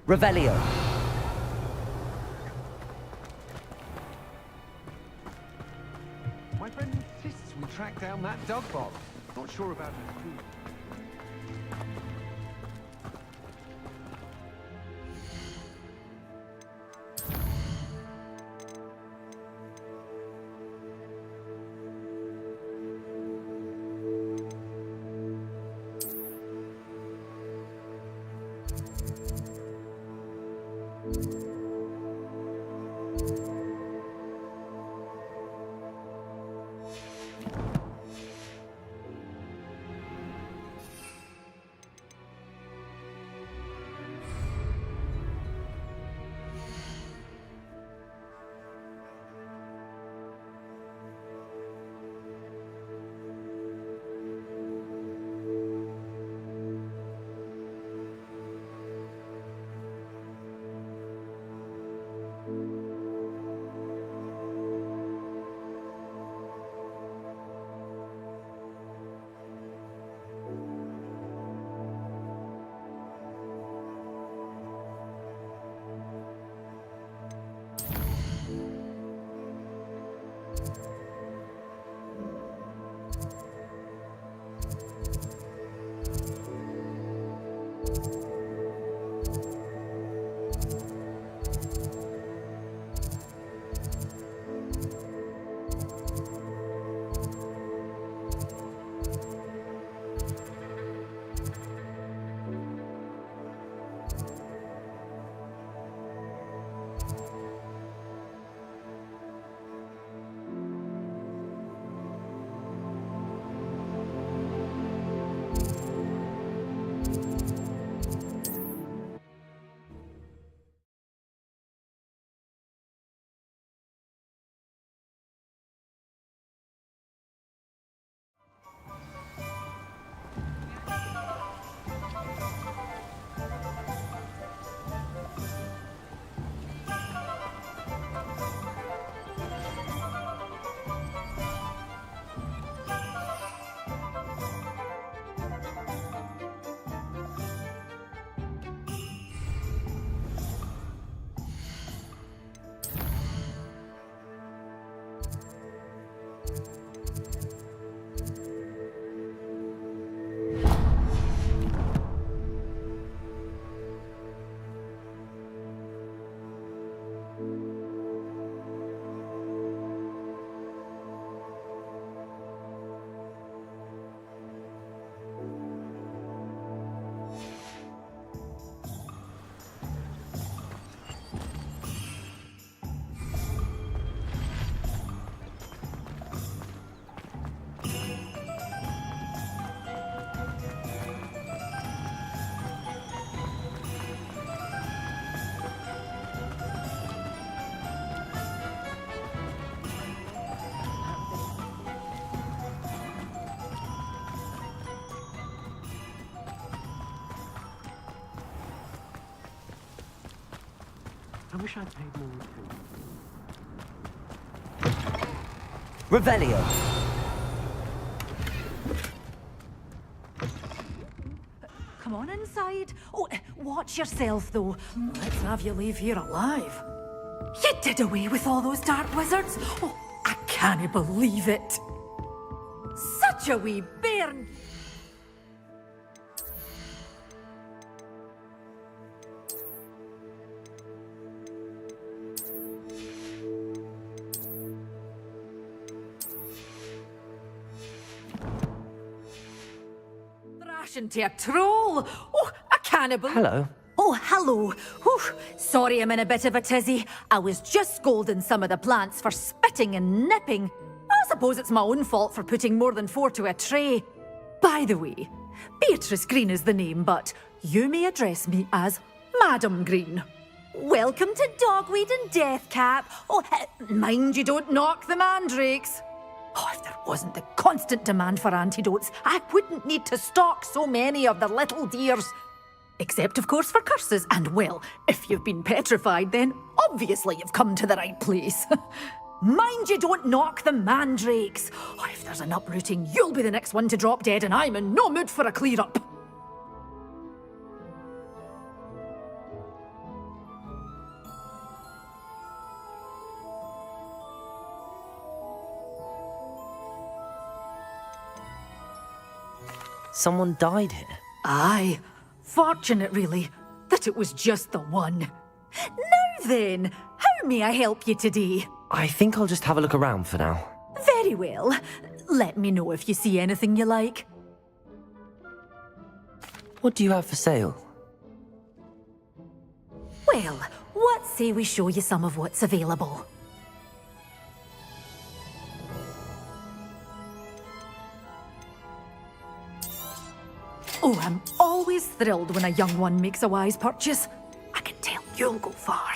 Revelio. My friend insists we track down that dog bob. Not sure about his food. I wish I'd paid more attention. Revelio. Come on inside. Oh, watch yourself, though. Let's have you leave here alive. You did away with all those dark wizards? Oh, I can't believe it. Such a wee bairn. Into a troll. Oh, a cannibal. Hello. Oh, hello. Whew. Sorry I'm in a bit of a tizzy. I was just scolding some of the plants for spitting and nipping. I suppose it's my own fault for putting more than 4 to a tray. By the way, Beatrice Green is the name, but you may address me as Madam Green. Welcome to Dogweed and Deathcap. Oh, mind you don't knock the mandrakes. Oh, if there wasn't the constant demand for antidotes, I wouldn't need to stock so many of the little dears. Except, of course, for curses. And, well, if you've been petrified, then obviously you've come to the right place. Mind you don't knock the mandrakes. Oh, if there's an uprooting, you'll be the next one to drop dead, and I'm in no mood for a clear-up. Someone died here. Aye. Fortunate, really, that it was just the one. Now then, how may I help you today? I think I'll just have a look around for now. Very well. Let me know if you see anything you like. What do you have for sale? Well, what say we show you some of what's available? Oh, I'm always thrilled when a young one makes a wise purchase. I can tell you'll go far.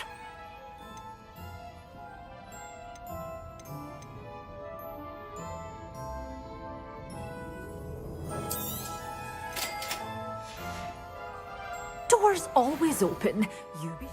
Doors always open. You be...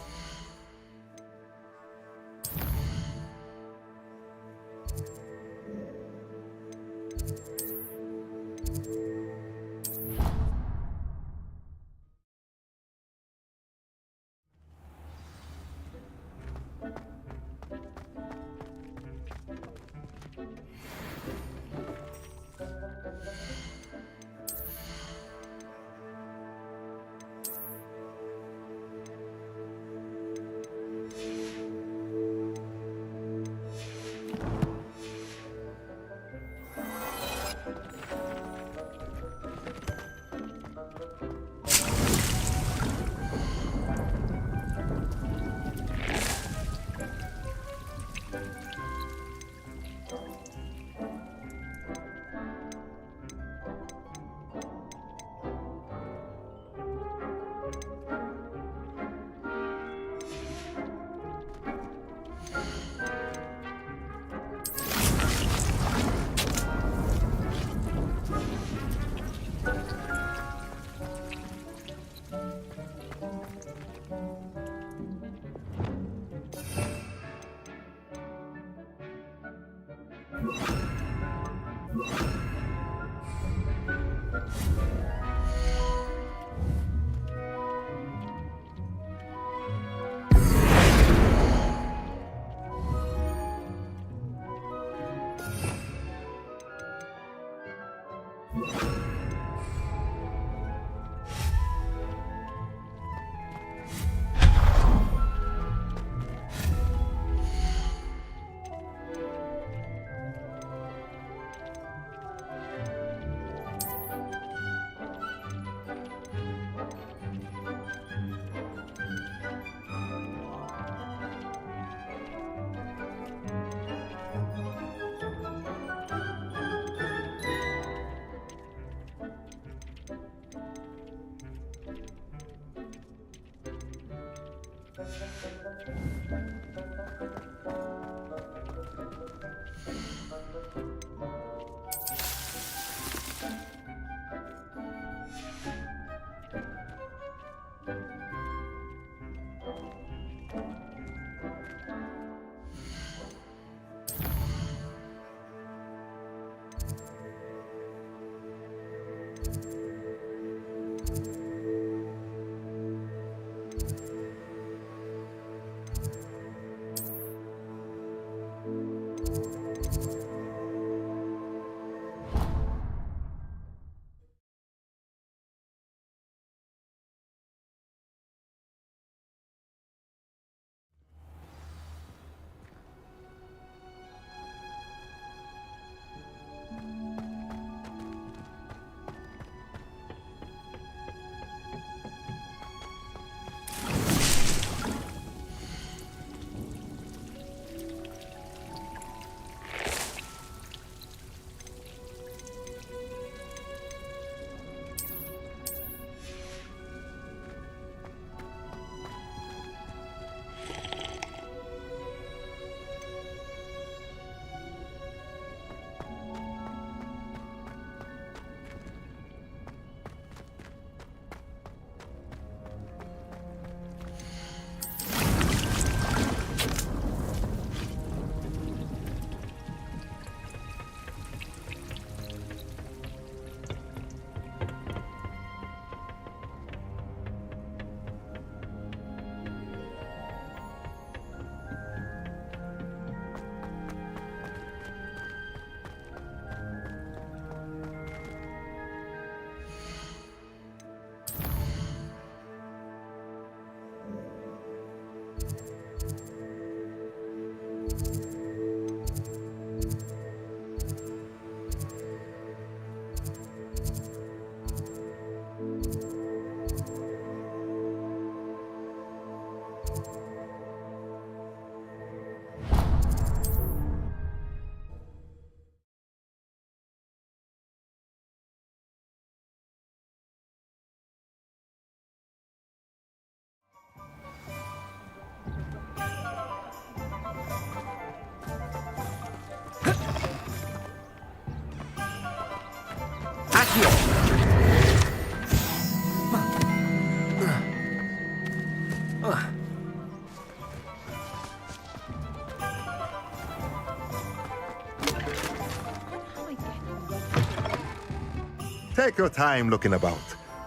Take your time looking about.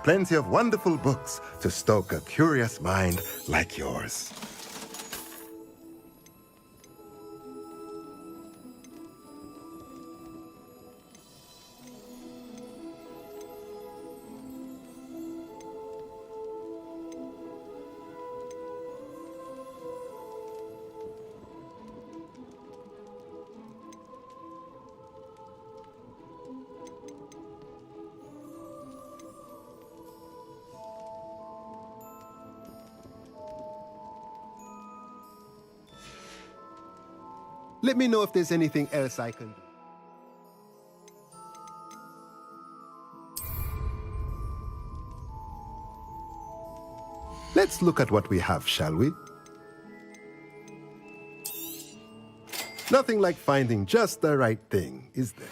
Plenty of wonderful books to stoke a curious mind like yours. Let me know if there's anything else I can do. Let's look at what we have, shall we? Nothing like finding just the right thing, is there?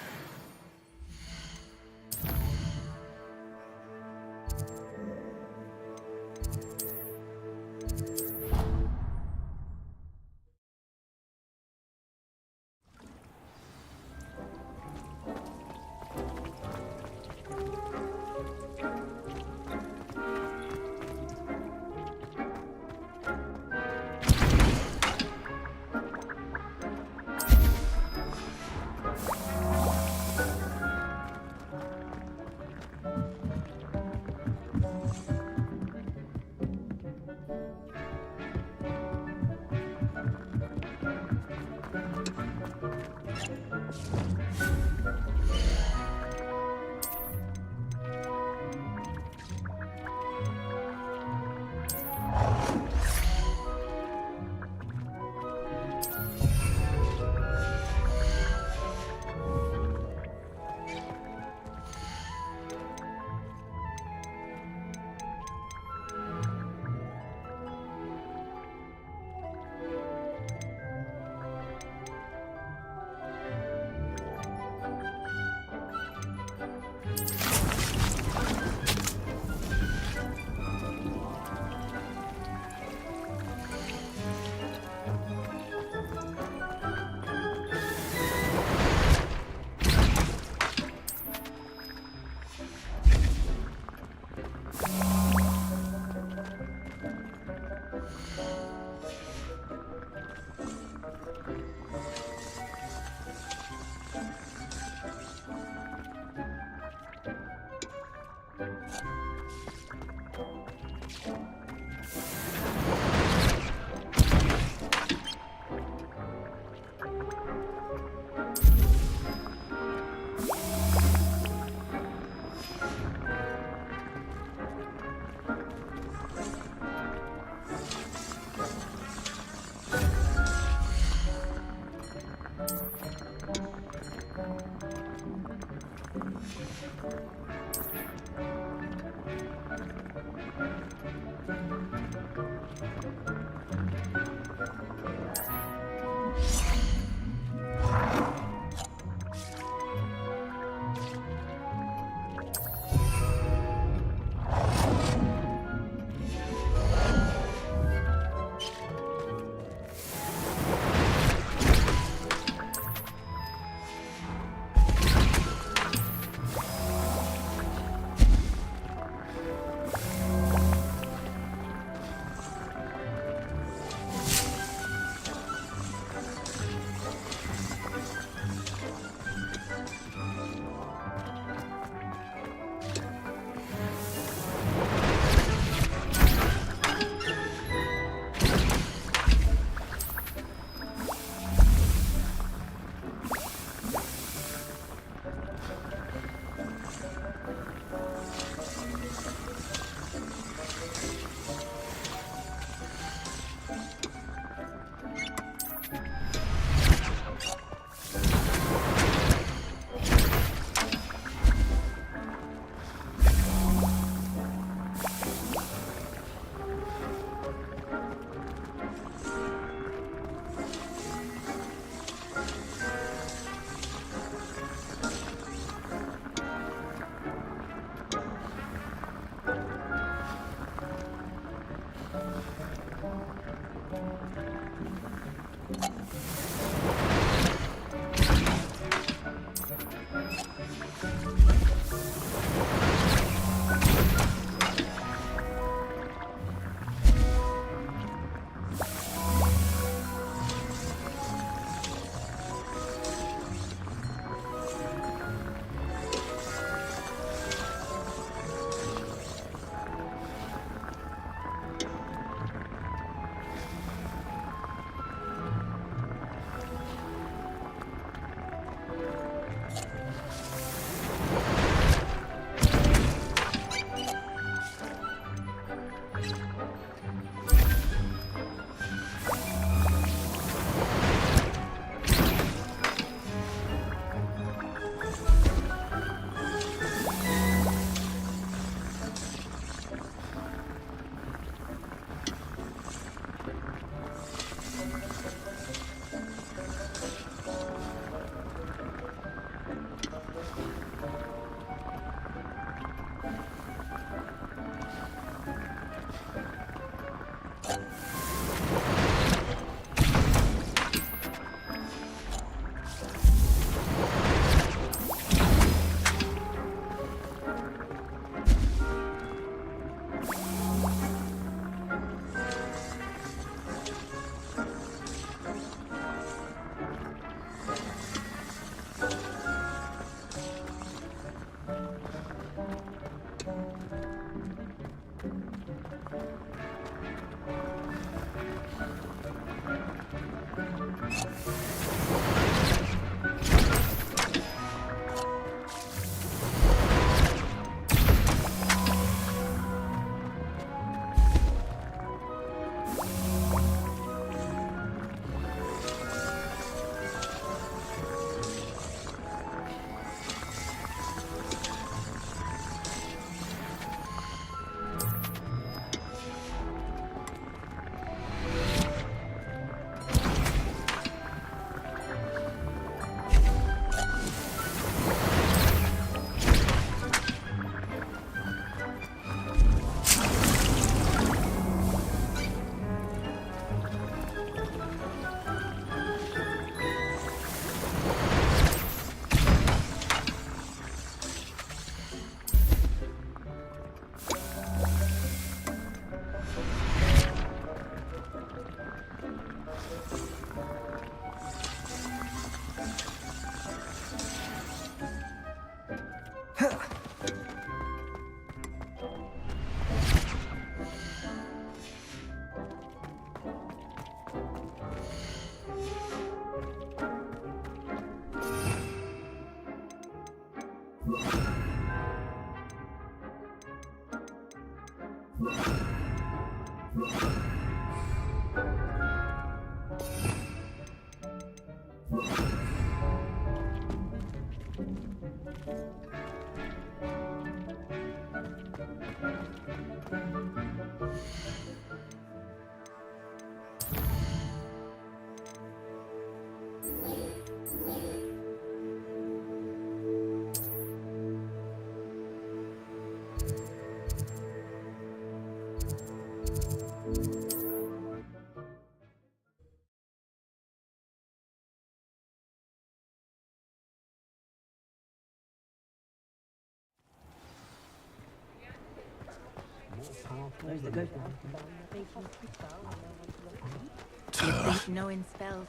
Knowing spells.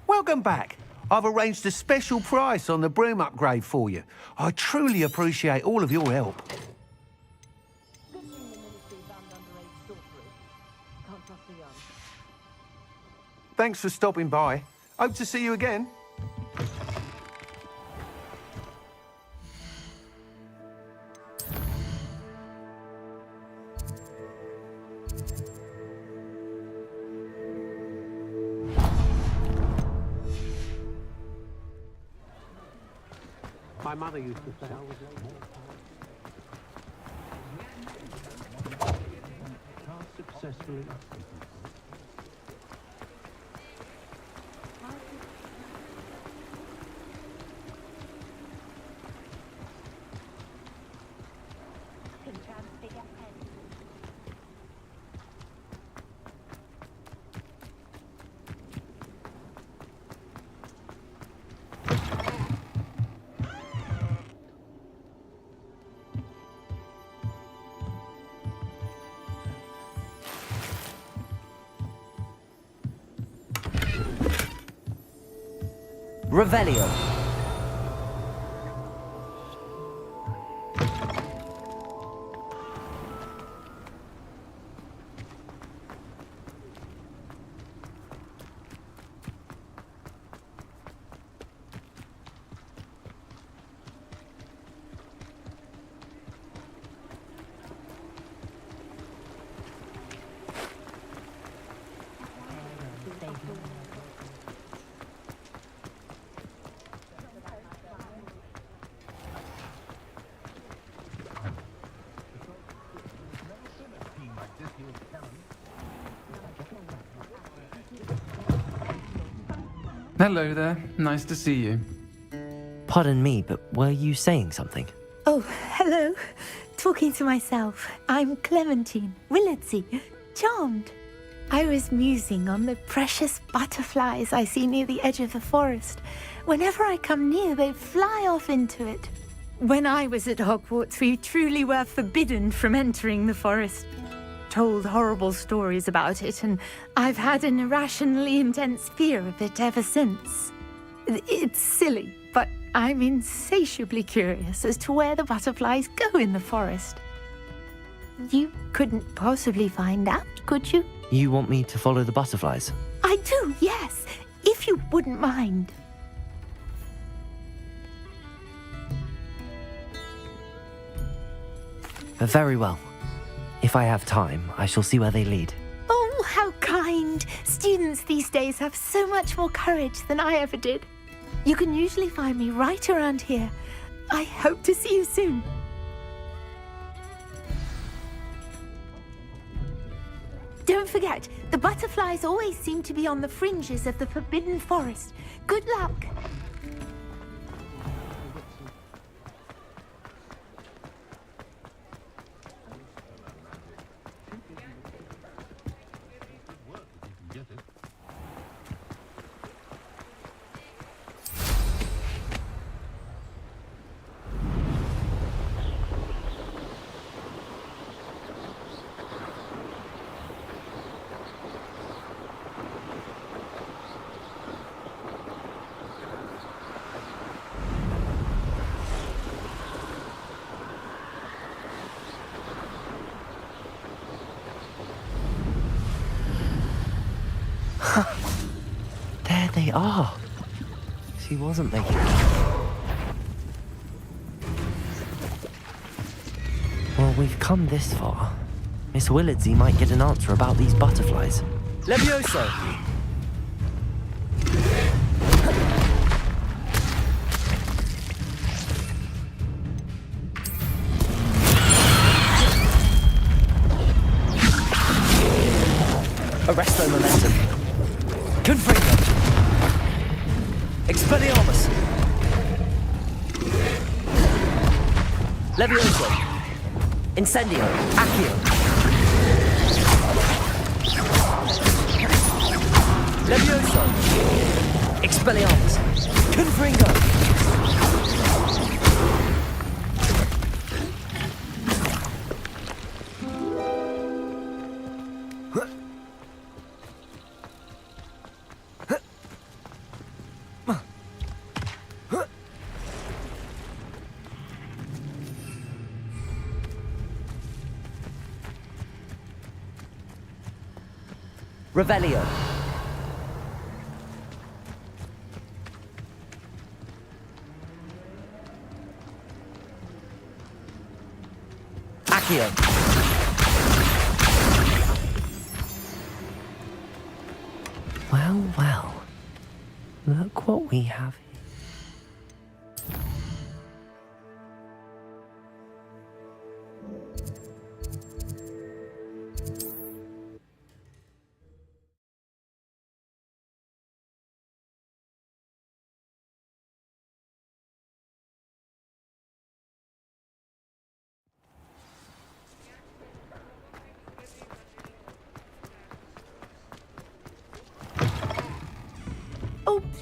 Welcome back. I've arranged a special price on the broom upgrade for you. I truly appreciate all of your help. Thanks for stopping by. Hope to see you again. My mother used to say I was late. Can't successfully. Revelio. Hello there. Nice to see you. Pardon me, but were you saying something? Oh, hello. Talking to myself. I'm Clementine Willardsey. Charmed. I was musing on the precious butterflies I see near the edge of the forest. Whenever I come near, they fly off into it. When I was at Hogwarts, we truly were forbidden from entering the forest. Told horrible stories about it, and I've had an irrationally intense fear of it ever since. It's silly, but I'm insatiably curious as to where the butterflies go in the forest. You couldn't possibly find out, could you? You want me to follow the butterflies? I do, yes, if you wouldn't mind. Very well. If I have time, I shall see where they lead. Oh, how kind. Students these days have so much more courage than I ever did. You can usually find me right around here. I hope to see you soon. Don't forget, the butterflies always seem to be on the fringes of the Forbidden Forest. Good luck. There they are. She wasn't making... Well, Well, we've come this far. Miss Willardsy might get an answer about these butterflies. Levioso! Arresto momentum. Confringo. Expelliarmus. Levioso. Incendio. Accio. Levioso. Expelliarmus. Confringo. Revelio. Accio. Well, well. Look what we have here.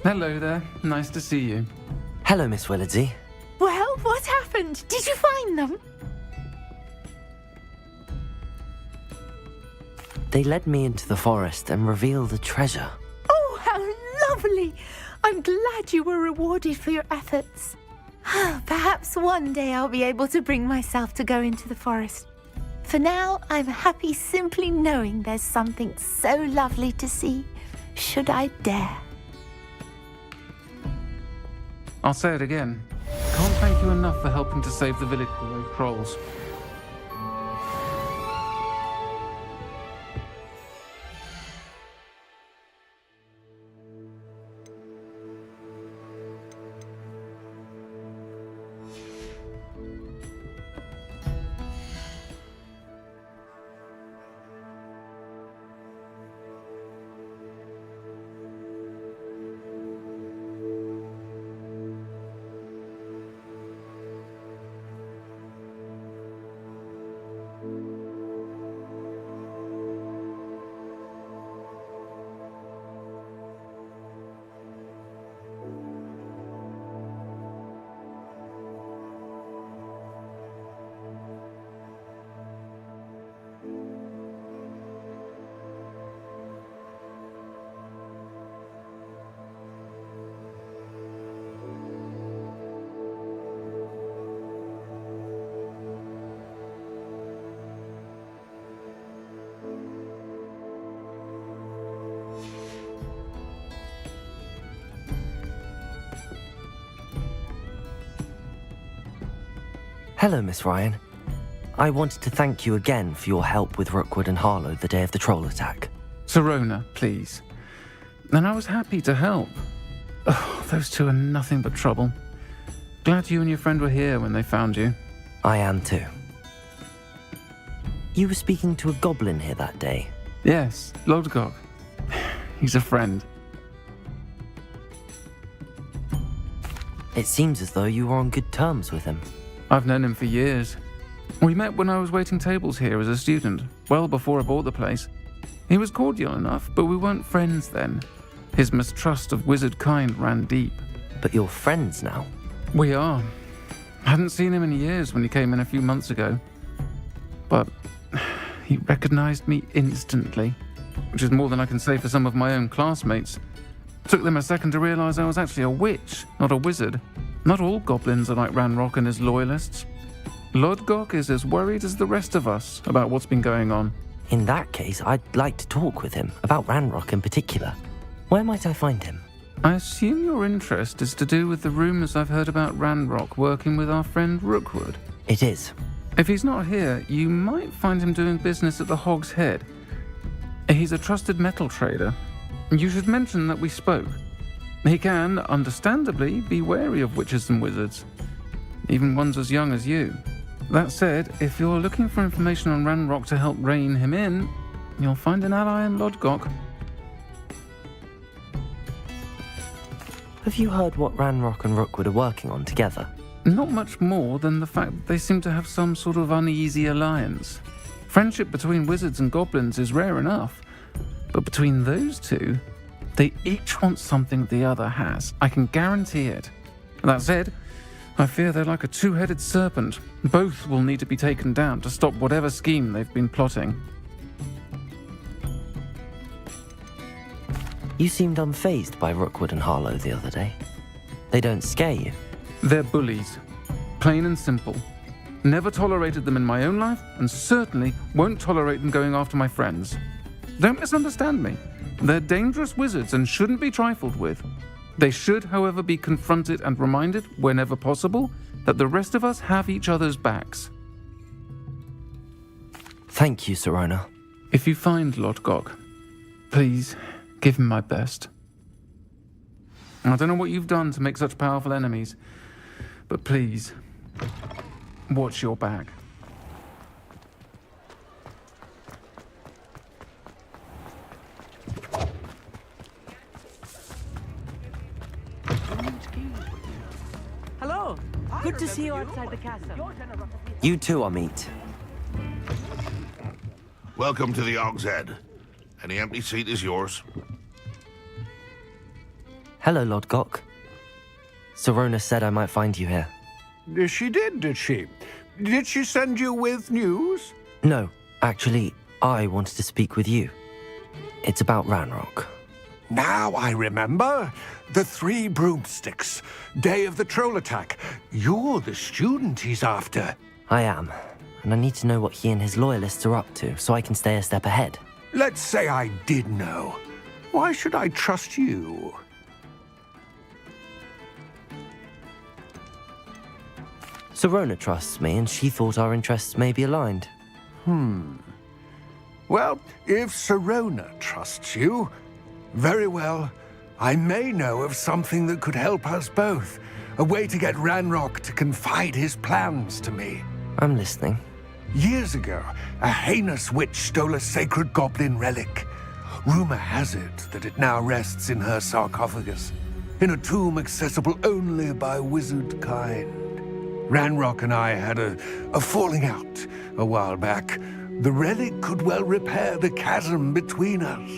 Hello there. Nice to see you. Hello, Miss Willardsy. Well, what happened? Did you find them? They led me into the forest and revealed a treasure. Oh, how lovely! I'm glad you were rewarded for your efforts. Perhaps one day I'll be able to bring myself to go into the forest. For now, I'm happy simply knowing there's something so lovely to see, should I dare. I'll say it again. Can't thank you enough for helping to save the village from those trolls. Hello, Miss Ryan. I wanted to thank you again for your help with Rookwood and Harlow the day of the troll attack. Serona, please. And I was happy to help. Oh, those two are nothing but trouble. Glad you and your friend were here when they found you. I am too. You were speaking to a goblin here that day. Yes, Lodgok. He's a friend. It seems as though you were on good terms with him. I've known him for years. We met when I was waiting tables here as a student, well before I bought the place. He was cordial enough, but we weren't friends then. His mistrust of wizard kind ran deep. But you're friends now. We are. I hadn't seen him in years when he came in a few months ago. But he recognized me instantly, which is more than I can say for some of my own classmates. Took them a second to realize I was actually a witch, not a wizard. Not all goblins are like Ranrock and his loyalists. Lodgok is as worried as the rest of us about what's been going on. In that case, I'd like to talk with him, about Ranrock in particular. Where might I find him? I assume your interest is to do with the rumors I've heard about Ranrock working with our friend Rookwood. It is. If he's not here, you might find him doing business at the Hog's Head. He's a trusted metal trader. You should mention that we spoke. He can, understandably, be wary of witches and wizards, even ones as young as you. That said, if you're looking for information on Ranrock to help rein him in, you'll find an ally in Lodgok. Have you heard what Ranrock and Rookwood are working on together? Not much more than the fact that they seem to have some sort of uneasy alliance. Friendship between wizards and goblins is rare enough, but between those two, they each want something the other has. I can guarantee it. That said, I fear they're like a two-headed serpent. Both will need to be taken down to stop whatever scheme they've been plotting. You seemed unfazed by Rookwood and Harlow the other day. They don't scare you. They're bullies. Plain and simple. Never tolerated them in my own life, and certainly won't tolerate them going after my friends. Don't misunderstand me. They're dangerous wizards and shouldn't be trifled with. They should, however, be confronted and reminded, whenever possible, that the rest of us have each other's backs. Thank you, Sirona. If you find Lodgok, please give him my best. I don't know what you've done to make such powerful enemies, but please, watch your back. Hello. Good to see you outside the castle. You too, Amit. Welcome to the Hog's Head. Any empty seat is yours. Hello, Lodgok. Sirona said I might find you here. She did she? Did she send you with news? No, actually, I wanted to speak with you. It's about Ranrock. Now I remember. The 3 broomsticks. Day of the troll attack. You're the student he's after. I am, and I need to know what he and his loyalists are up to so I can stay a step ahead. Let's say I did know. Why should I trust you? Sirona trusts me, and she thought our interests may be aligned. Well, if Sirona trusts you, very well. I may know of something that could help us both. A way to get Ranrock to confide his plans to me. I'm listening. Years ago, a heinous witch stole a sacred goblin relic. Rumor has it that it now rests in her sarcophagus, in a tomb accessible only by wizard kind. Ranrock and I had a falling out a while back. The relic could well repair the chasm between us.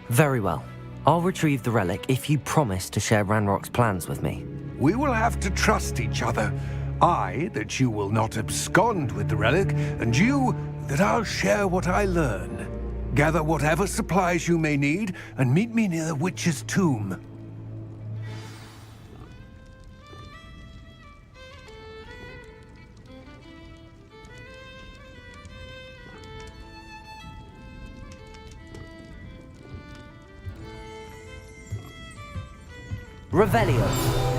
Very well. I'll retrieve the relic if you promise to share Ranrock's plans with me. We will have to trust each other. I, that you will not abscond with the relic, and you, that I'll share what I learn. Gather whatever supplies you may need, and meet me near the witch's tomb. Revelio.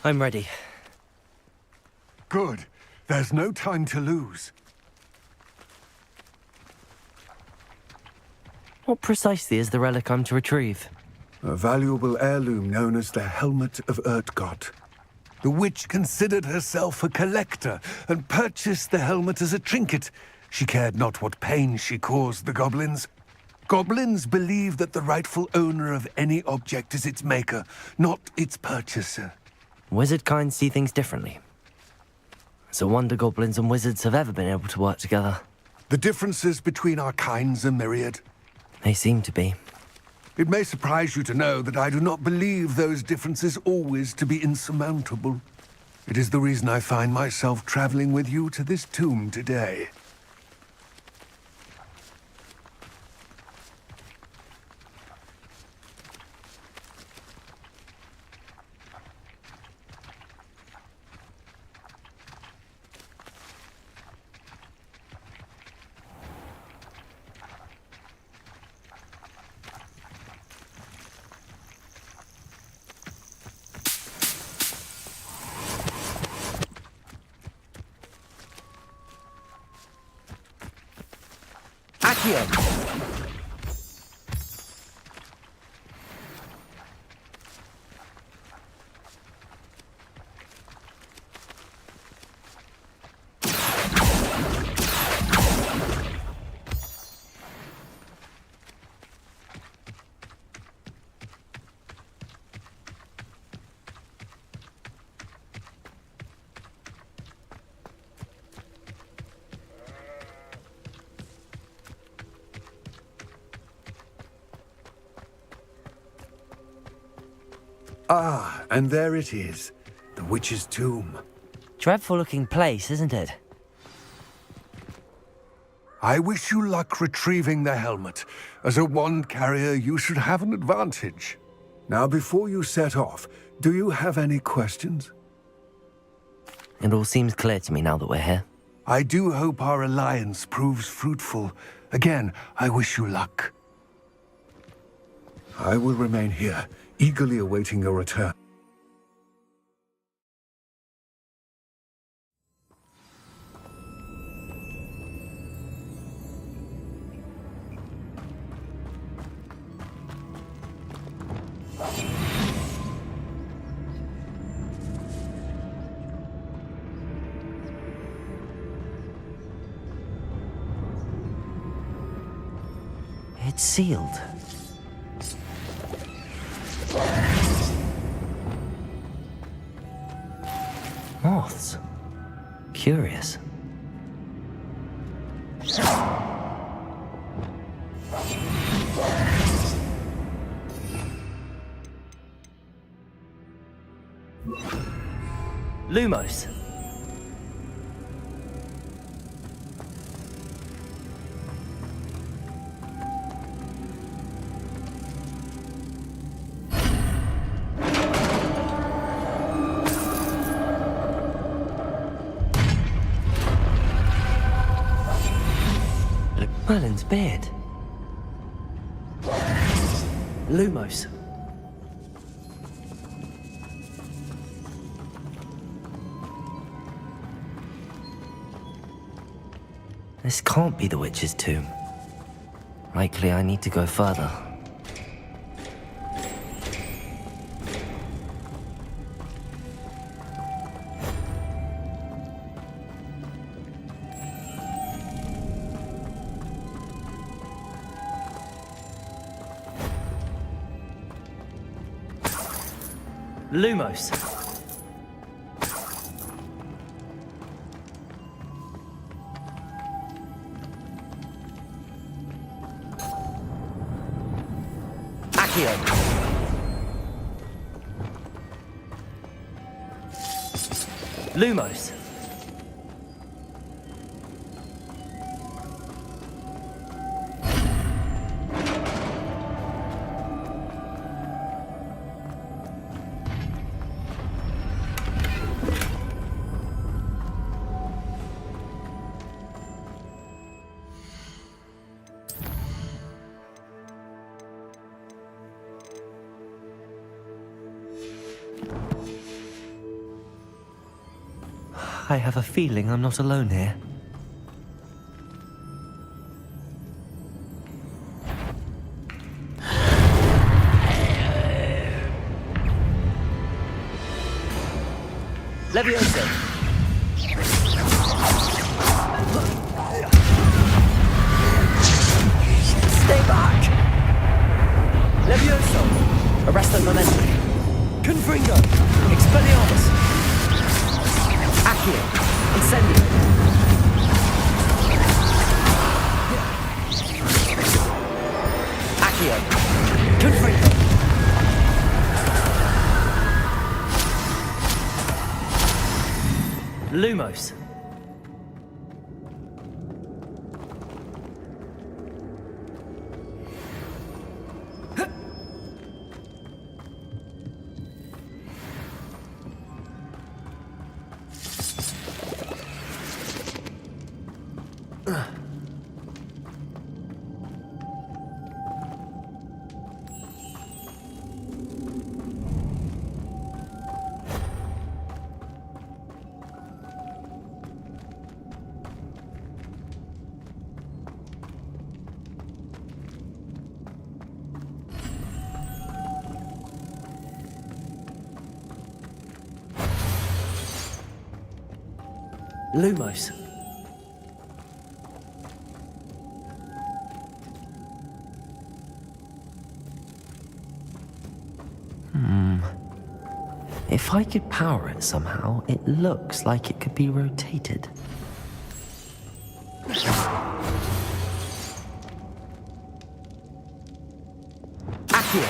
I'm ready. Good. There's no time to lose. What precisely is the relic I'm to retrieve? A valuable heirloom known as the Helmet of Urtgott. The witch considered herself a collector and purchased the helmet as a trinket. She cared not what pain she caused the goblins. Goblins believe that the rightful owner of any object is its maker, not its purchaser. Wizard kind see things differently. It's a wonder goblins and wizards have ever been able to work together. The differences between our kinds are myriad. They seem to be. It may surprise you to know that I do not believe those differences always to be insurmountable. It is the reason I find myself traveling with you to this tomb today. Ah, and there it is. The witch's tomb. Dreadful looking place, isn't it? I wish you luck retrieving the helmet. As a wand carrier, you should have an advantage. Now, before you set off, do you have any questions? It all seems clear to me now that we're here. I do hope our alliance proves fruitful. Again, I wish you luck. I will remain here, eagerly awaiting your return. It's sealed. Moths. Curious. Lumos. Merlin's beard. Lumos. This can't be the witch's tomb. Likely I need to go further. Lumos. Accio. Lumos. I have a feeling I'm not alone here. Levioso. Stay back. Levioso. Arresto momentum. Confringo. Expelliarmus. Accio. Incendio. Accio. Confringo. Lumos. Lumos. If I could power it somehow, it looks like it could be rotated. Accio.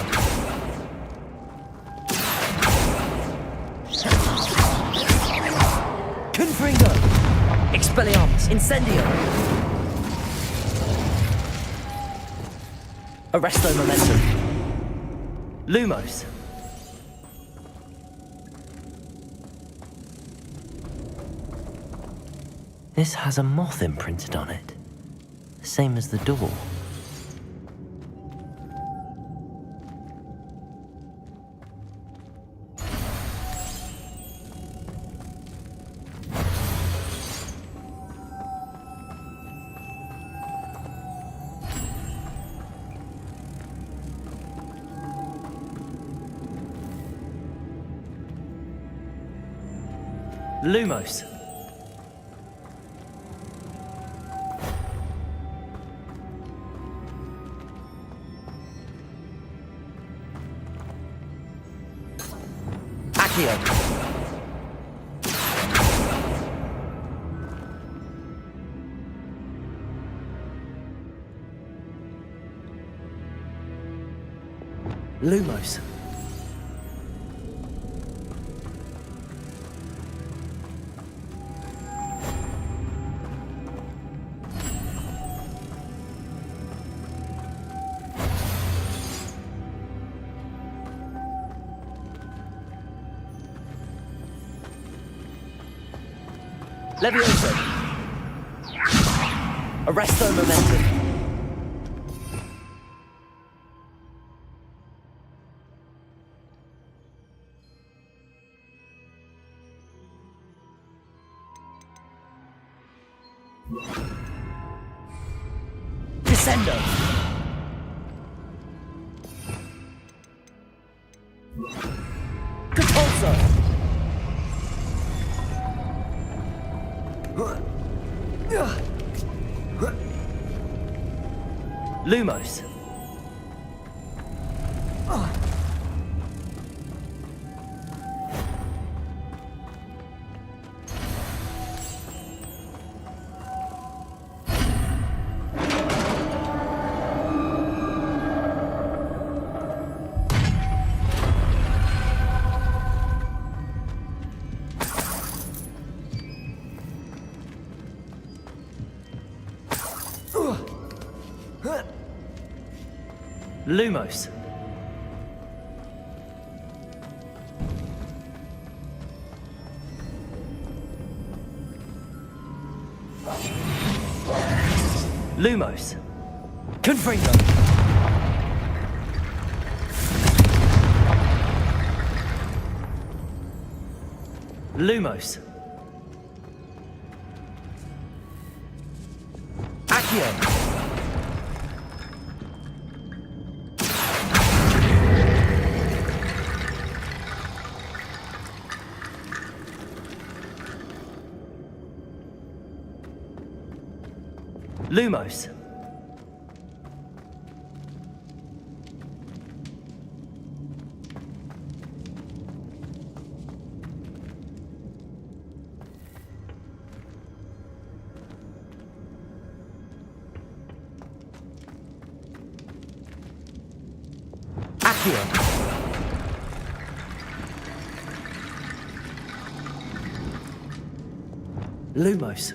Confringo. Expelliarmus. Incendio. Arresto momentum. Lumos. This has a moth imprinted on it. Same as the door. Lumos. Accio. Lumos. Levioso. Arresto momentum. Descendo. Compulso. Lumos. Lumos. Lumos. Confringo. Lumos. Accio. Lumos. Accio. Lumos.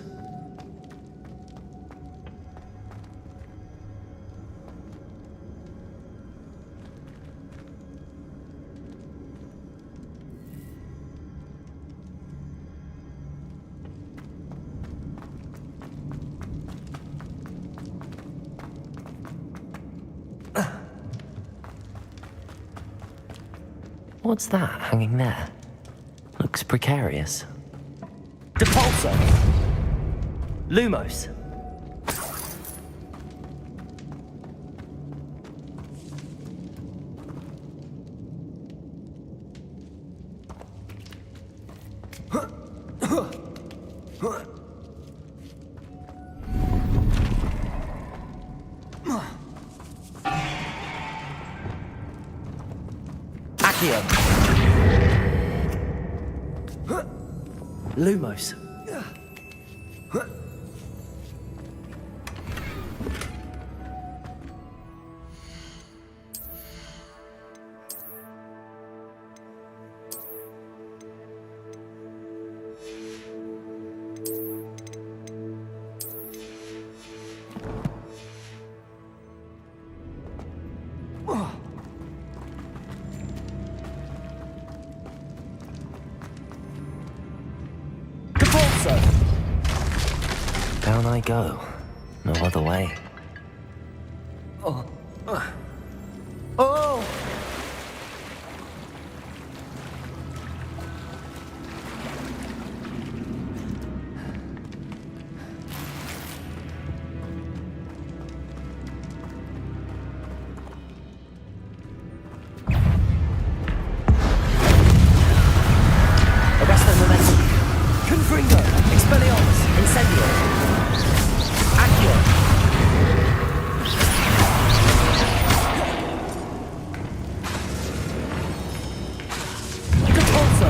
What's that hanging there? Looks precarious. Depulso! Lumos. Accio. Lumos. Down I go. No other way. Oh. Oh! Arresto momentum. Confringo. Expelliarmus. Incendio. Accio. Depulso.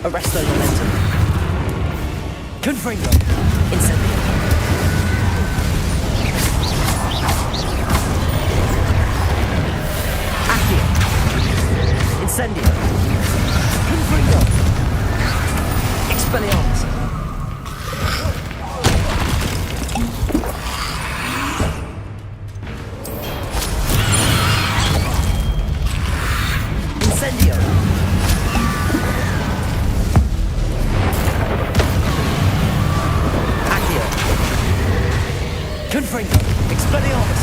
Arresto momentum. Confringo. Incendio. Accio. Incendio. Confringo. Expelliarmus. Incendio. Accio. Confringo. Expelliarmus.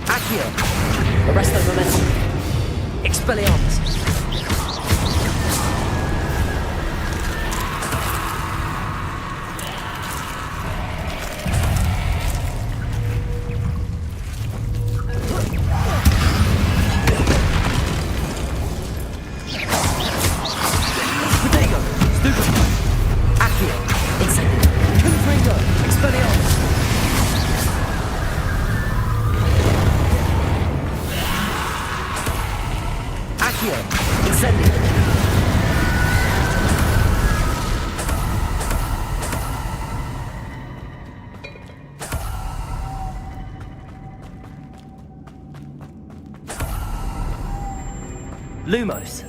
Accio. Arresto momentum. Expelliarmus. Protego. Stupefy. Accio. Incendio. Confringo. Expelliarmus. Accio. Incendio. Lumos.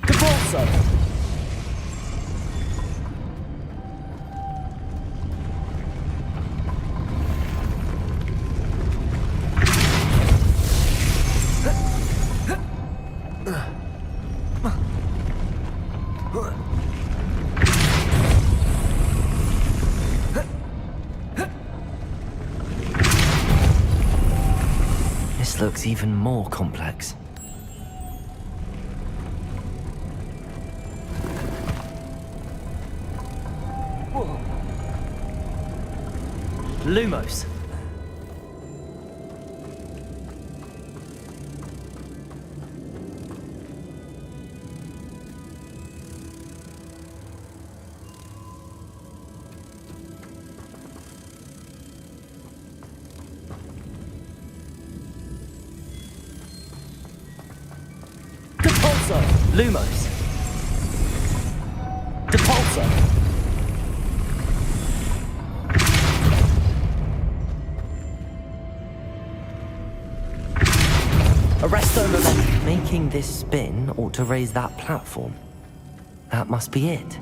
Depulso. This looks even more complex. Lumos. Depulso. Lumos. Depulso. Arresto momentum. Making this spin ought to raise that platform. That must be it.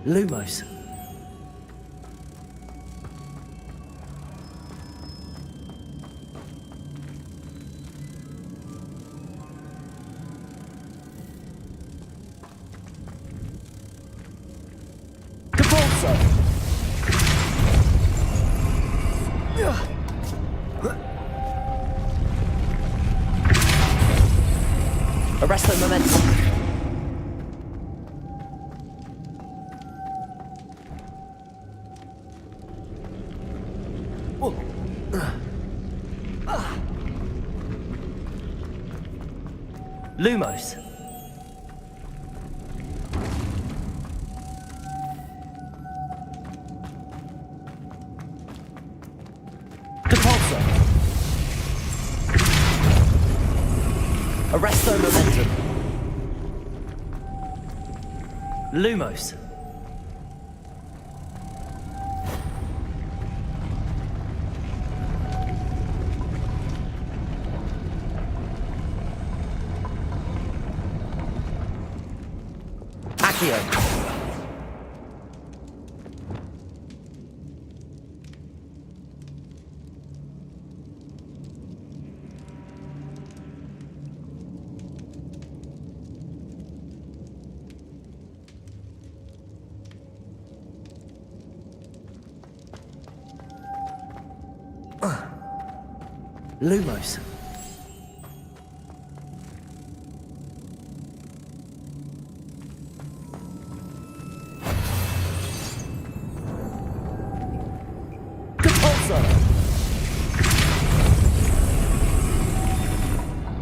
Lumos. Depulso. Arresto momentum. Lumos. Depulso. Arresto momentum. Lumos. Accio. Lumos. Depulso.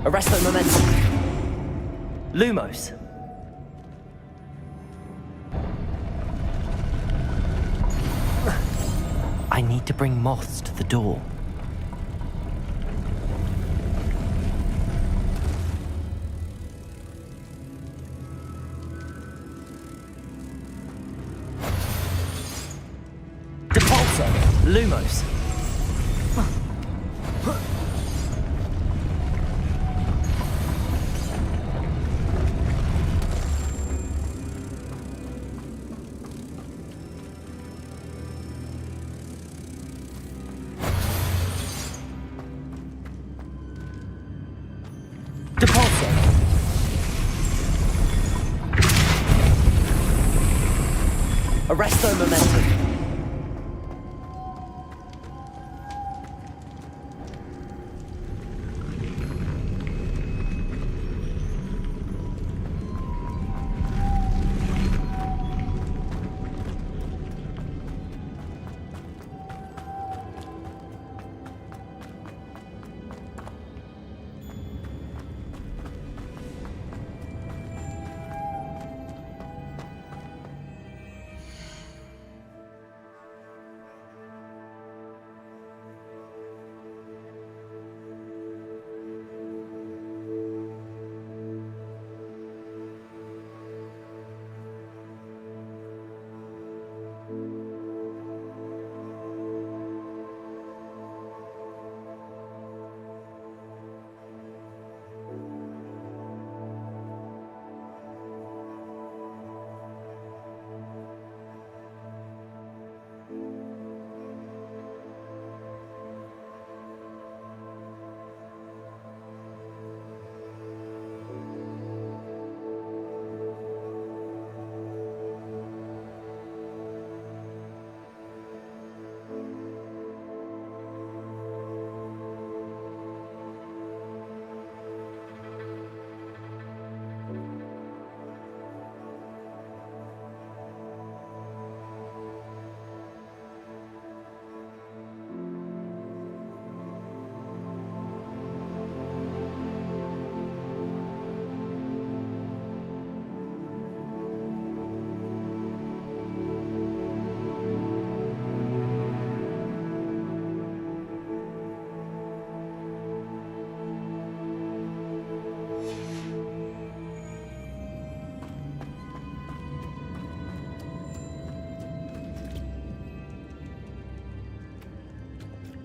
Arresto momentum. Lumos. I need to bring moths to the door. Depulso. Lumos. Depulso. Arresto momentum.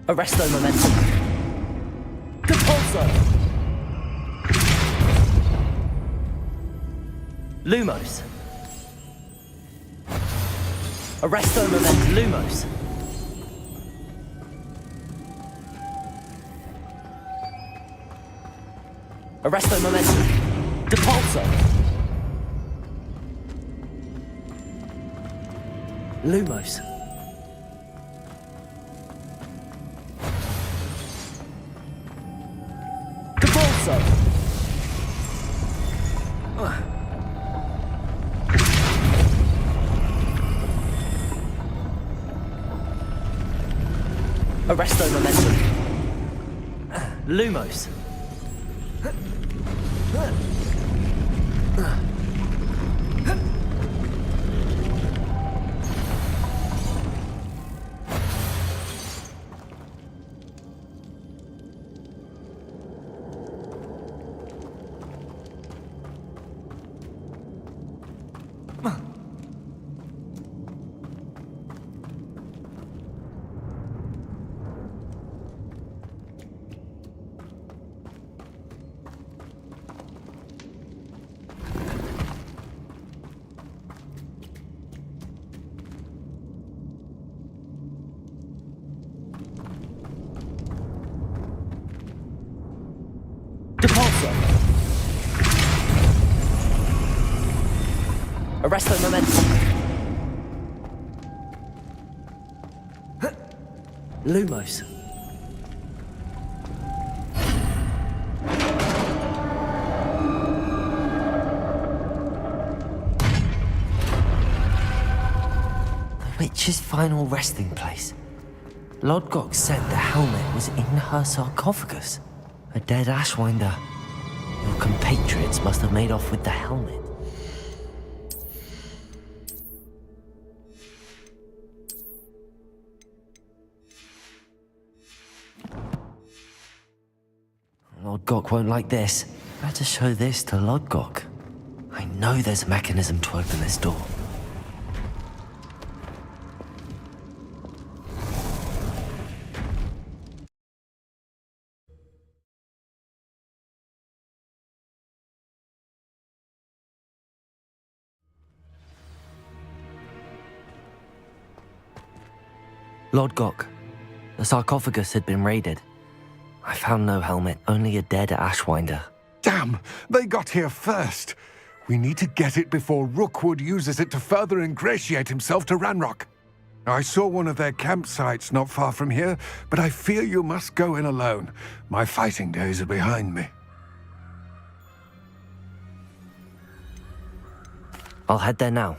Arresto momentum. Depulso. Lumos. Arresto momentum. Lumos. Arresto momentum. Depulso. Lumos. Depulso. Arresto momentum. Lumos. Depulso. Arresto momentum. Lumos. The witch's final resting place. Lodgok said the helmet was in her sarcophagus. A dead Ashwinder. Your compatriots must have made off with the helmet. Lodgok won't like this. Better show this to Lodgok. I know there's a mechanism to open this door. Lodgok, the sarcophagus had been raided. I found no helmet, only a dead Ashwinder. Damn! They got here first! We need to get it before Rookwood uses it to further ingratiate himself to Ranrock. I saw one of their campsites not far from here, but I fear you must go in alone. My fighting days are behind me. I'll head there now.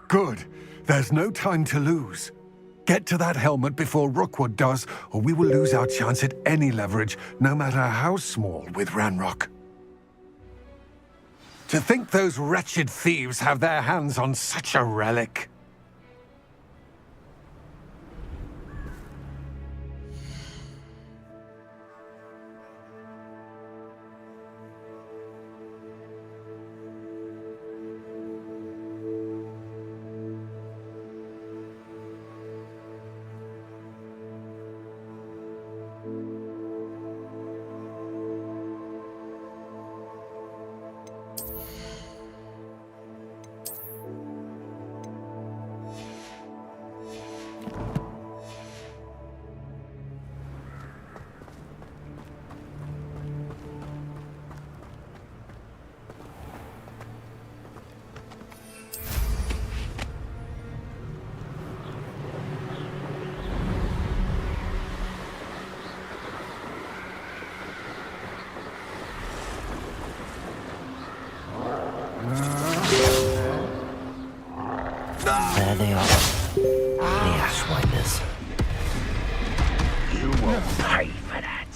Good. There's no time to lose. Get to that helmet before Rookwood does, or we will lose our chance at any leverage, no matter how small, with Ranrock. To think those wretched thieves have their hands on such a relic. There they are. The Ashwinders. You will pay for that.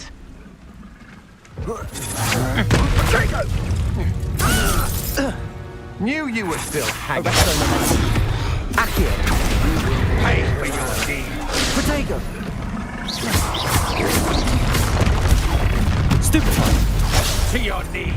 Knew you were still hanging. Accio. Pay for your deed. Protego. Stupefy. To your knees.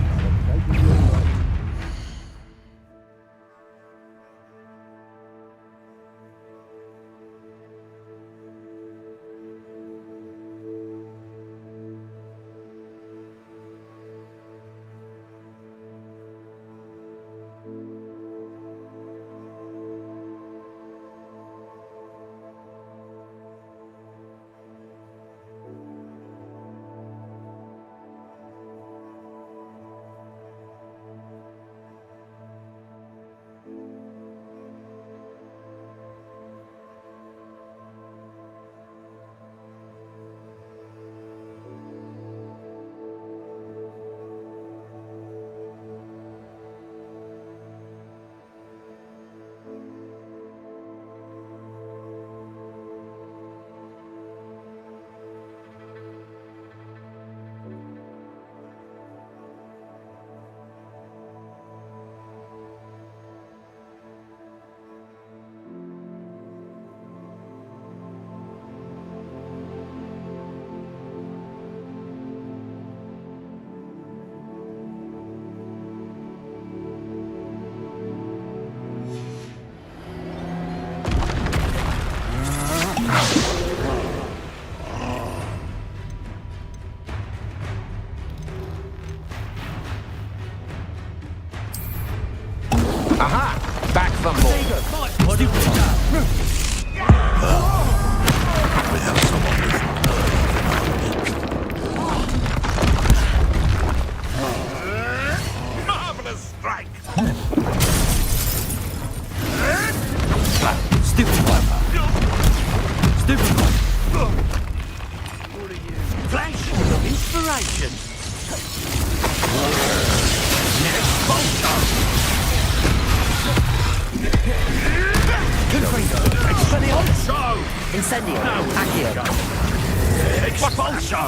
Aha! Back for more. Without someone with marvelous strike! Stupid wiper. Stupid wiper. Flash of inspiration! Next Bolto! Expulso! Incendio. Accio. Expulso!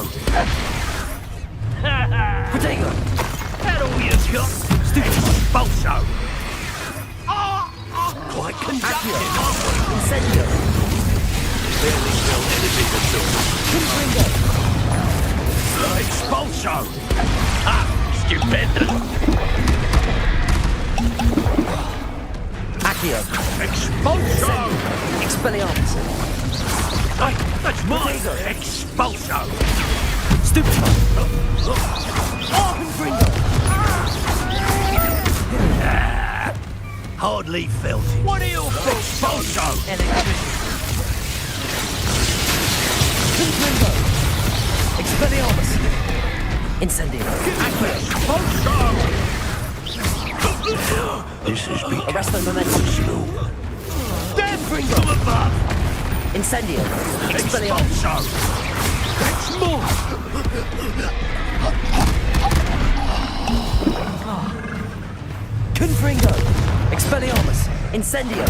Protego. That all you got? Stupid Expulso! Quite conductive, aren't we? Incendio. Barely felt anything at all. Confringo. Expulso! Ah, stupendous! Accio. Expulso! Expelliarmus. That's mine! Expulso! Stupid. Confringo. Hardly felt it. What are your thoughts? Expulso! Confringo. Expelliarmus. Incendio. Accio. Expulso! This has become Arresto momentum. slow. Confringo. From above! Incendio. Expelliarmus. Expulso! That's more! Confringo. Expelliarmus. Incendio.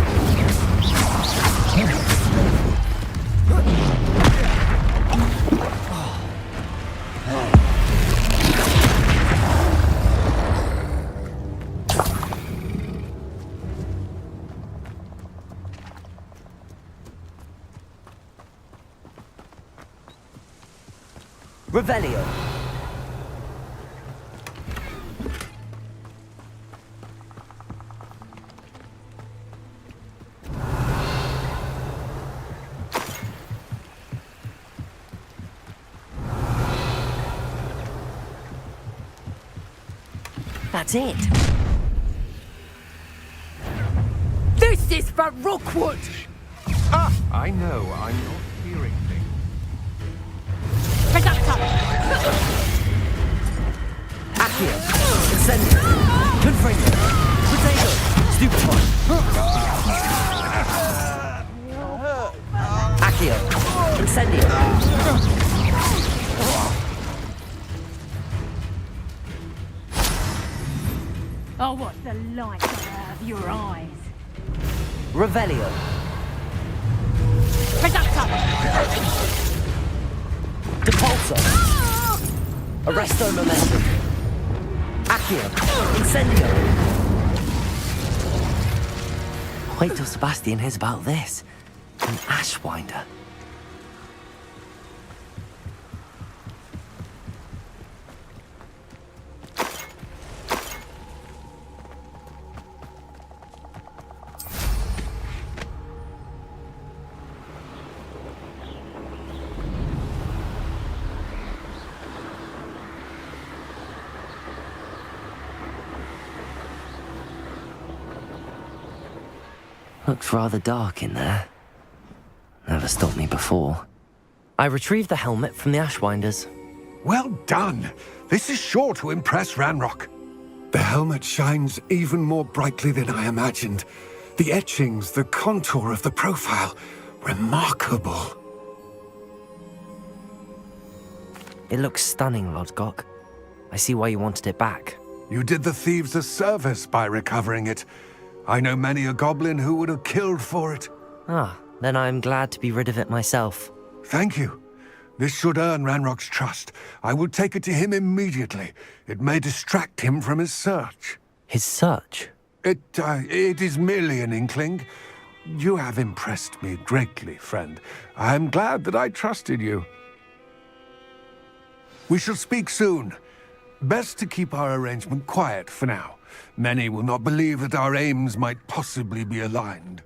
Revelio. That's it. This is for Rookwood! Ah, I know. I'm not hearing things. Reductor! Accio. Incendio. Confringo. Protego. Stupid one. Accio. Incendio. Oh, what the light of your eyes. Revelio. Reductor! Depulso. Arresto momentum. Accio. Incendio. Wait till Sebastian hears about this. An Ashwinder. Looks rather dark in there. Never stopped me before. I retrieved the helmet from the Ashwinders. Well done. This is sure to impress Ranrock. The helmet shines even more brightly than I imagined. The etchings, the contour of the profile, remarkable. It looks stunning, Lodgok. I see why you wanted it back. You did the thieves a service by recovering it. I know many a goblin who would have killed for it. Ah, then I'm glad to be rid of it myself. Thank you. This should earn Ranrock's trust. I will take it to him immediately. It may distract him from his search. His search? It is merely an inkling. You have impressed me greatly, friend. I am glad that I trusted you. We shall speak soon. Best to keep our arrangement quiet for now. Many will not believe that our aims might possibly be aligned.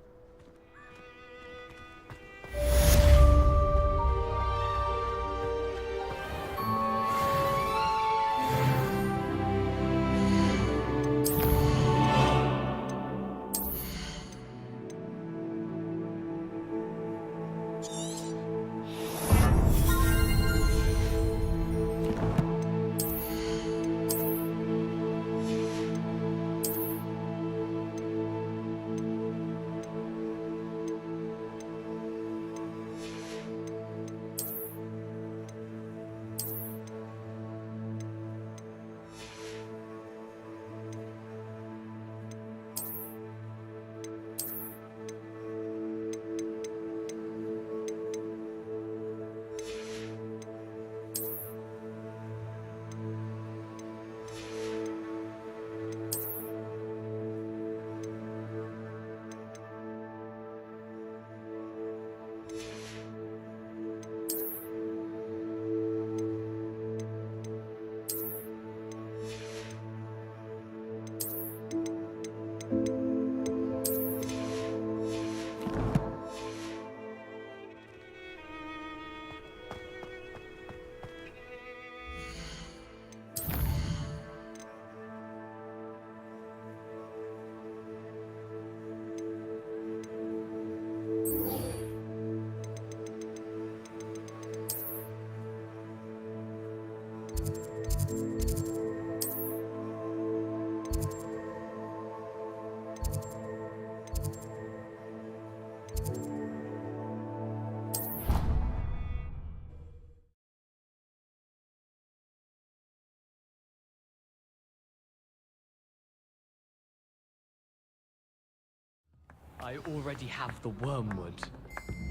I already have the wormwood.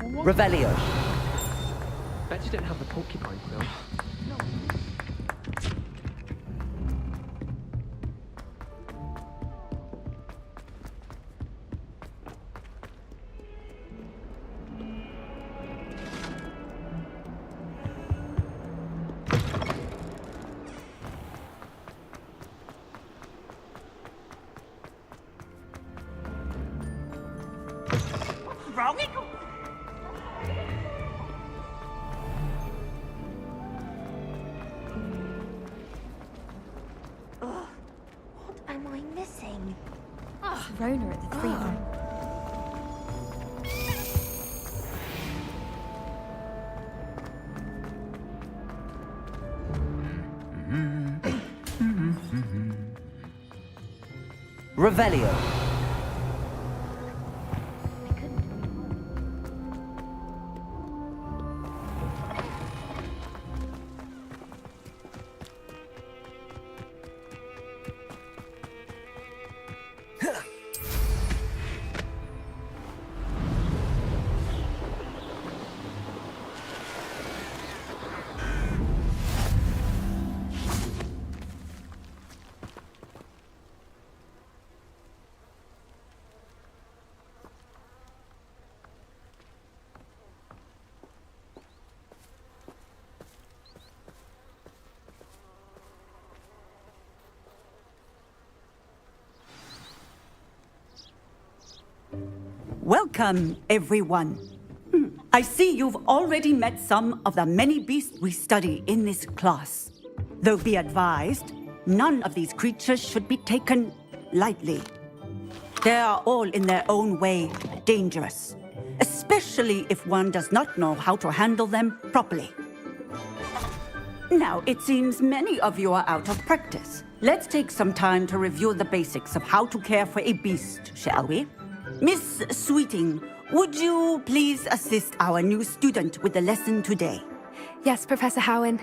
Revelio. Bet you don't have the porcupine quill. What am I missing? Rona at the 3 room. Revelio. Welcome, everyone. I see you've already met some of the many beasts we study in this class. Though be advised, none of these creatures should be taken lightly. They are all in their own way dangerous, especially if one does not know how to handle them properly. Now, it seems many of you are out of practice. Let's take some time to review the basics of how to care for a beast, shall we? Miss Sweeting, would you please assist our new student with the lesson today? Yes, Professor Howen.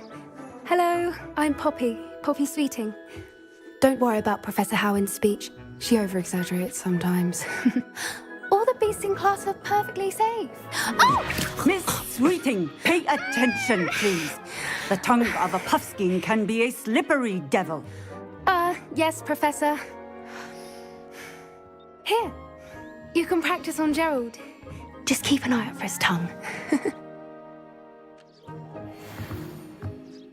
Hello, I'm Poppy Sweeting. Don't worry about Professor Howen's speech. She over-exaggerates sometimes. All the beasts in class are perfectly safe. Oh! Miss Sweeting, pay attention, please. The tongue of a puffskein can be a slippery devil. Yes, Professor. Here, you can practice on Gerald. Just keep an eye out for his tongue.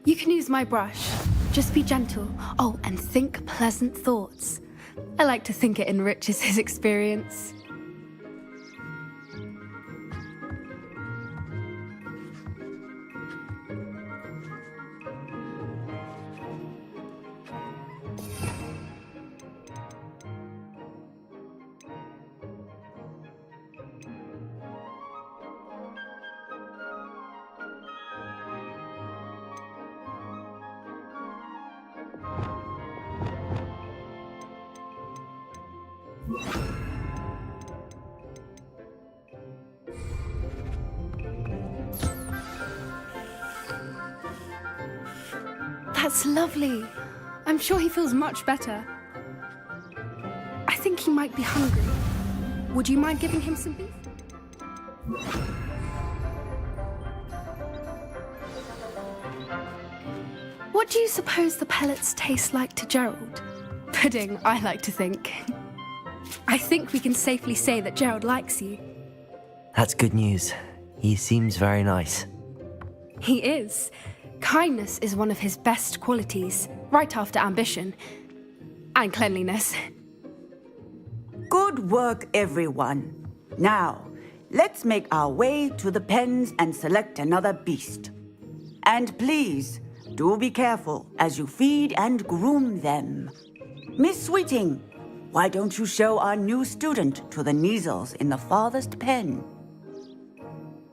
You can use my brush. Just be gentle. Oh, and think pleasant thoughts. I like to think it enriches his experience. That's lovely. I'm sure he feels much better. I think he might be hungry. Would you mind giving him some beef? What do you suppose the pellets taste like to Gerald? Pudding, I like to think. I think we can safely say that Gerald likes you. That's good news. He seems very nice. He is. Kindness is one of his best qualities, right after ambition. And cleanliness. Good work, everyone. Now, let's make our way to the pens and select another beast. And please, do be careful as you feed and groom them. Miss Sweeting, why don't you show our new student to the Neasels in the farthest pen?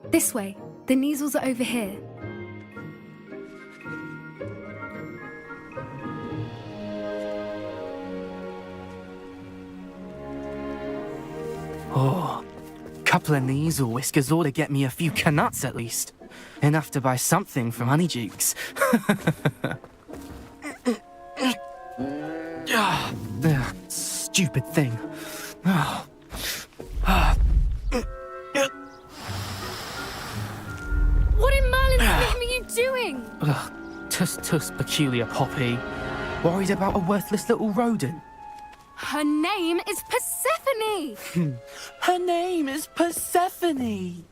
This way. The Neasels are over here. Oh, couple of Neasel whiskers ought to get me a few canuts at least. Enough to buy something from Honeydukes. Stupid thing. Tus peculiar Poppy. Worried about a worthless little rodent? Her name is Persephone! Her name is Persephone!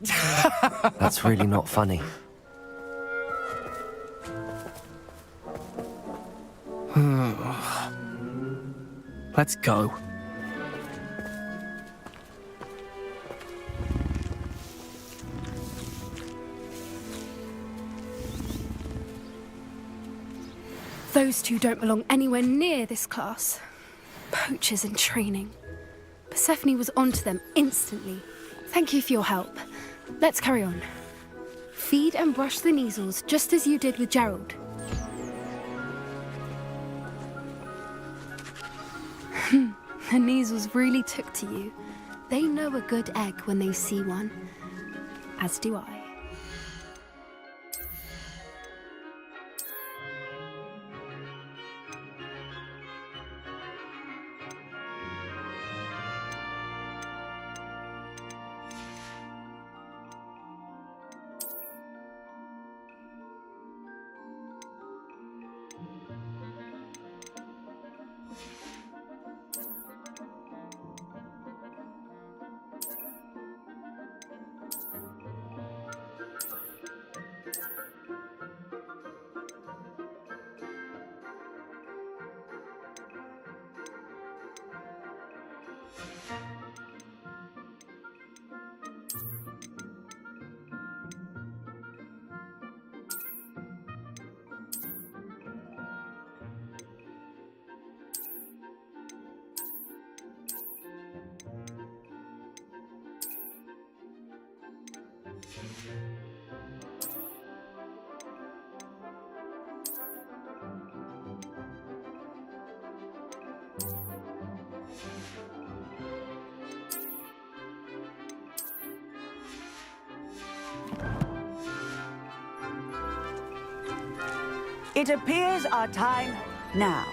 That's really not funny. Let's go. Those two don't belong anywhere near this class. Poachers in training. Persephone was onto them instantly. Thank you for your help. Let's carry on. Feed and brush the Neasels just as you did with Gerald. The Neasels really took to you. They know a good egg when they see one. As do I. It appears our time now.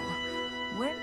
Where?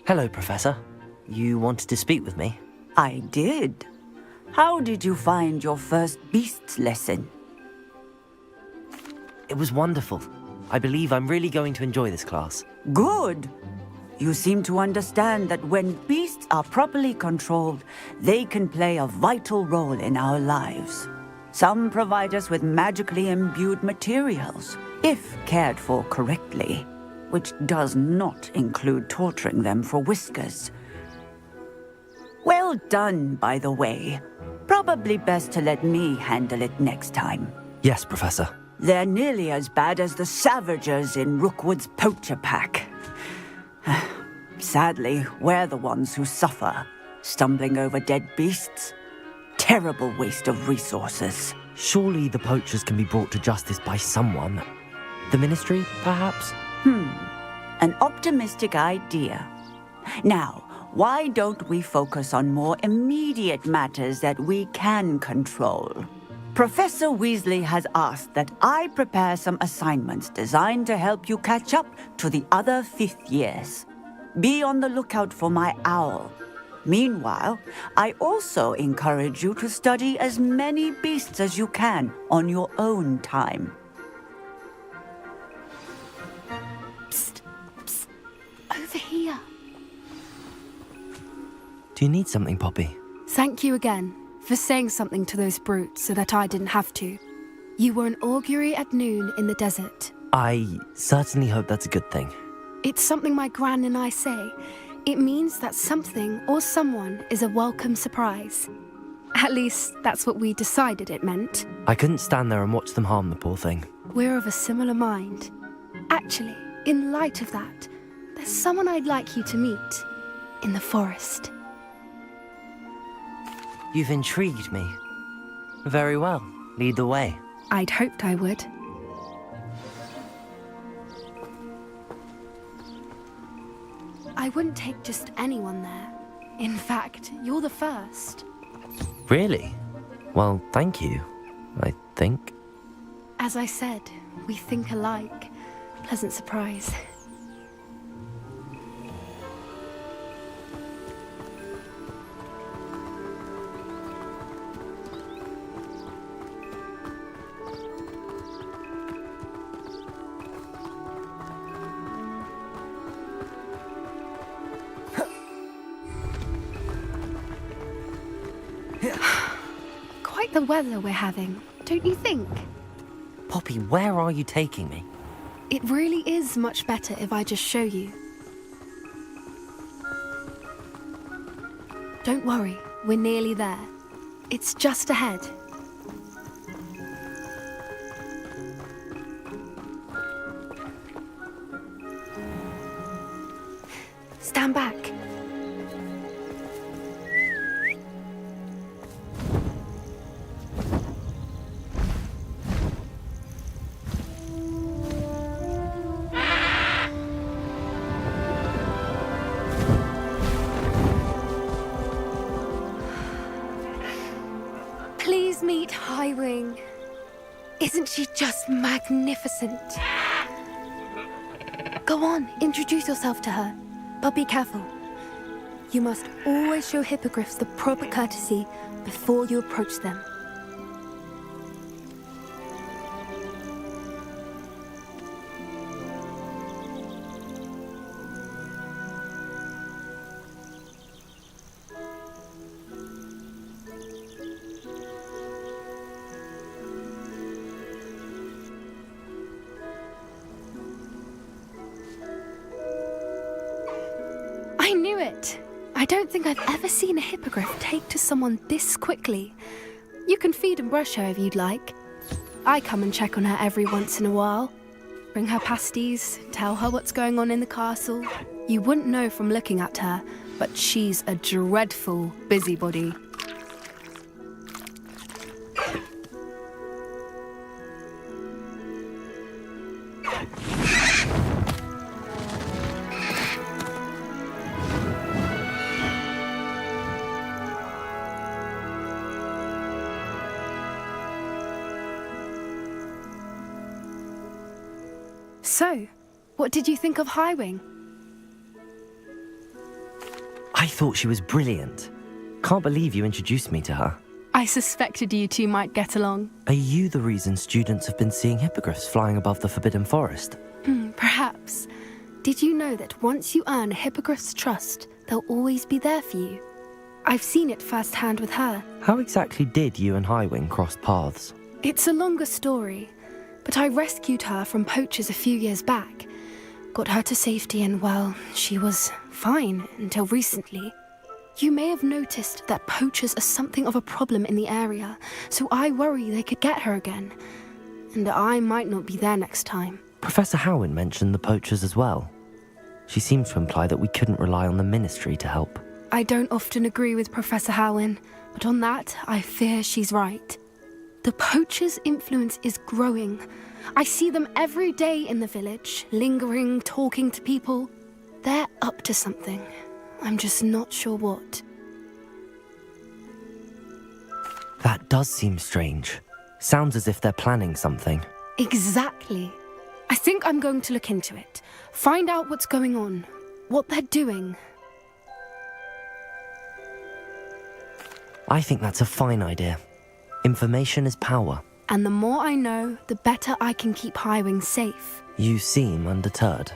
Hello, Professor. You wanted to speak with me? I did. How did you find your first beasts lesson? It was wonderful. I believe I'm really going to enjoy this class. Good. You seem to understand that when beasts are properly controlled, they can play a vital role in our lives. Some provide us with magically imbued materials, if cared for correctly, which does not include torturing them for whiskers. Well done, by the way. Probably best to let me handle it next time. Yes, Professor. They're nearly as bad as the Savagers in Rookwood's poacher pack. Sadly, we're the ones who suffer, stumbling over dead beasts. Terrible waste of resources. Surely the poachers can be brought to justice by someone. The Ministry, perhaps? An optimistic idea. Now, why don't we focus on more immediate matters that we can control? Professor Weasley has asked that I prepare some assignments designed to help you catch up to the other 5th years. Be on the lookout for my owl. Meanwhile, I also encourage you to study as many beasts as you can on your own time. Psst, psst. Do you need something, Poppy? Thank you again for saying something to those brutes so that I didn't have to. You were an augury at noon in the desert. I certainly hope that's a good thing. It's something my gran and I say. It means that something or someone is a welcome surprise. At least, that's what we decided it meant. I couldn't stand there and watch them harm the poor thing. We're of a similar mind. Actually, in light of that, there's someone I'd like you to meet. In the forest. You've intrigued me. Very well. Lead the way. I'd hoped I would. I wouldn't take just anyone there. In fact, you're the first. Really? Well, thank you, I think. As I said, we think alike. Pleasant surprise. Quite the weather we're having, don't you think? Poppy, where are you taking me? It really is much better if I just show you. Don't worry, we're nearly there. It's just ahead. Stand back. Please meet Highwing. Isn't she just magnificent? Go on, introduce yourself to her. But be careful. You must always show hippogriffs the proper courtesy before you approach them. I knew it! I don't think I've ever seen a hippogriff take to someone this quickly. You can feed and brush her if you'd like. I come and check on her every once in a while. Bring her pasties, tell her what's going on in the castle. You wouldn't know from looking at her, but she's a dreadful busybody. So, what did you think of Highwing? I thought she was brilliant. Can't believe you introduced me to her. I suspected you two might get along. Are you the reason students have been seeing hippogriffs flying above the Forbidden Forest? Perhaps. Did you know that once you earn a hippogriff's trust, they'll always be there for you? I've seen it firsthand with her. How exactly did you and Highwing cross paths? It's a longer story, but I rescued her from poachers a few years back. Got her to safety and, well, she was fine until recently. You may have noticed that poachers are something of a problem in the area, so I worry they could get her again. And I might not be there next time. Professor Howen mentioned the poachers as well. She seemed to imply that we couldn't rely on the ministry to help. I don't often agree with Professor Howen, but on that, I fear she's right. The poachers' influence is growing. I see them every day in the village, lingering, talking to people. They're up to something. I'm just not sure what. That does seem strange. Sounds as if they're planning something. Exactly. I think I'm going to look into it. Find out what's going on, what they're doing. I think that's a fine idea. Information is power. And the more I know, the better I can keep Highwing safe. You seem undeterred.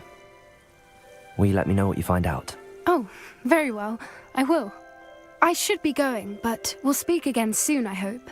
Will you let me know what you find out? Oh, very well. I will. I should be going, but we'll speak again soon, I hope.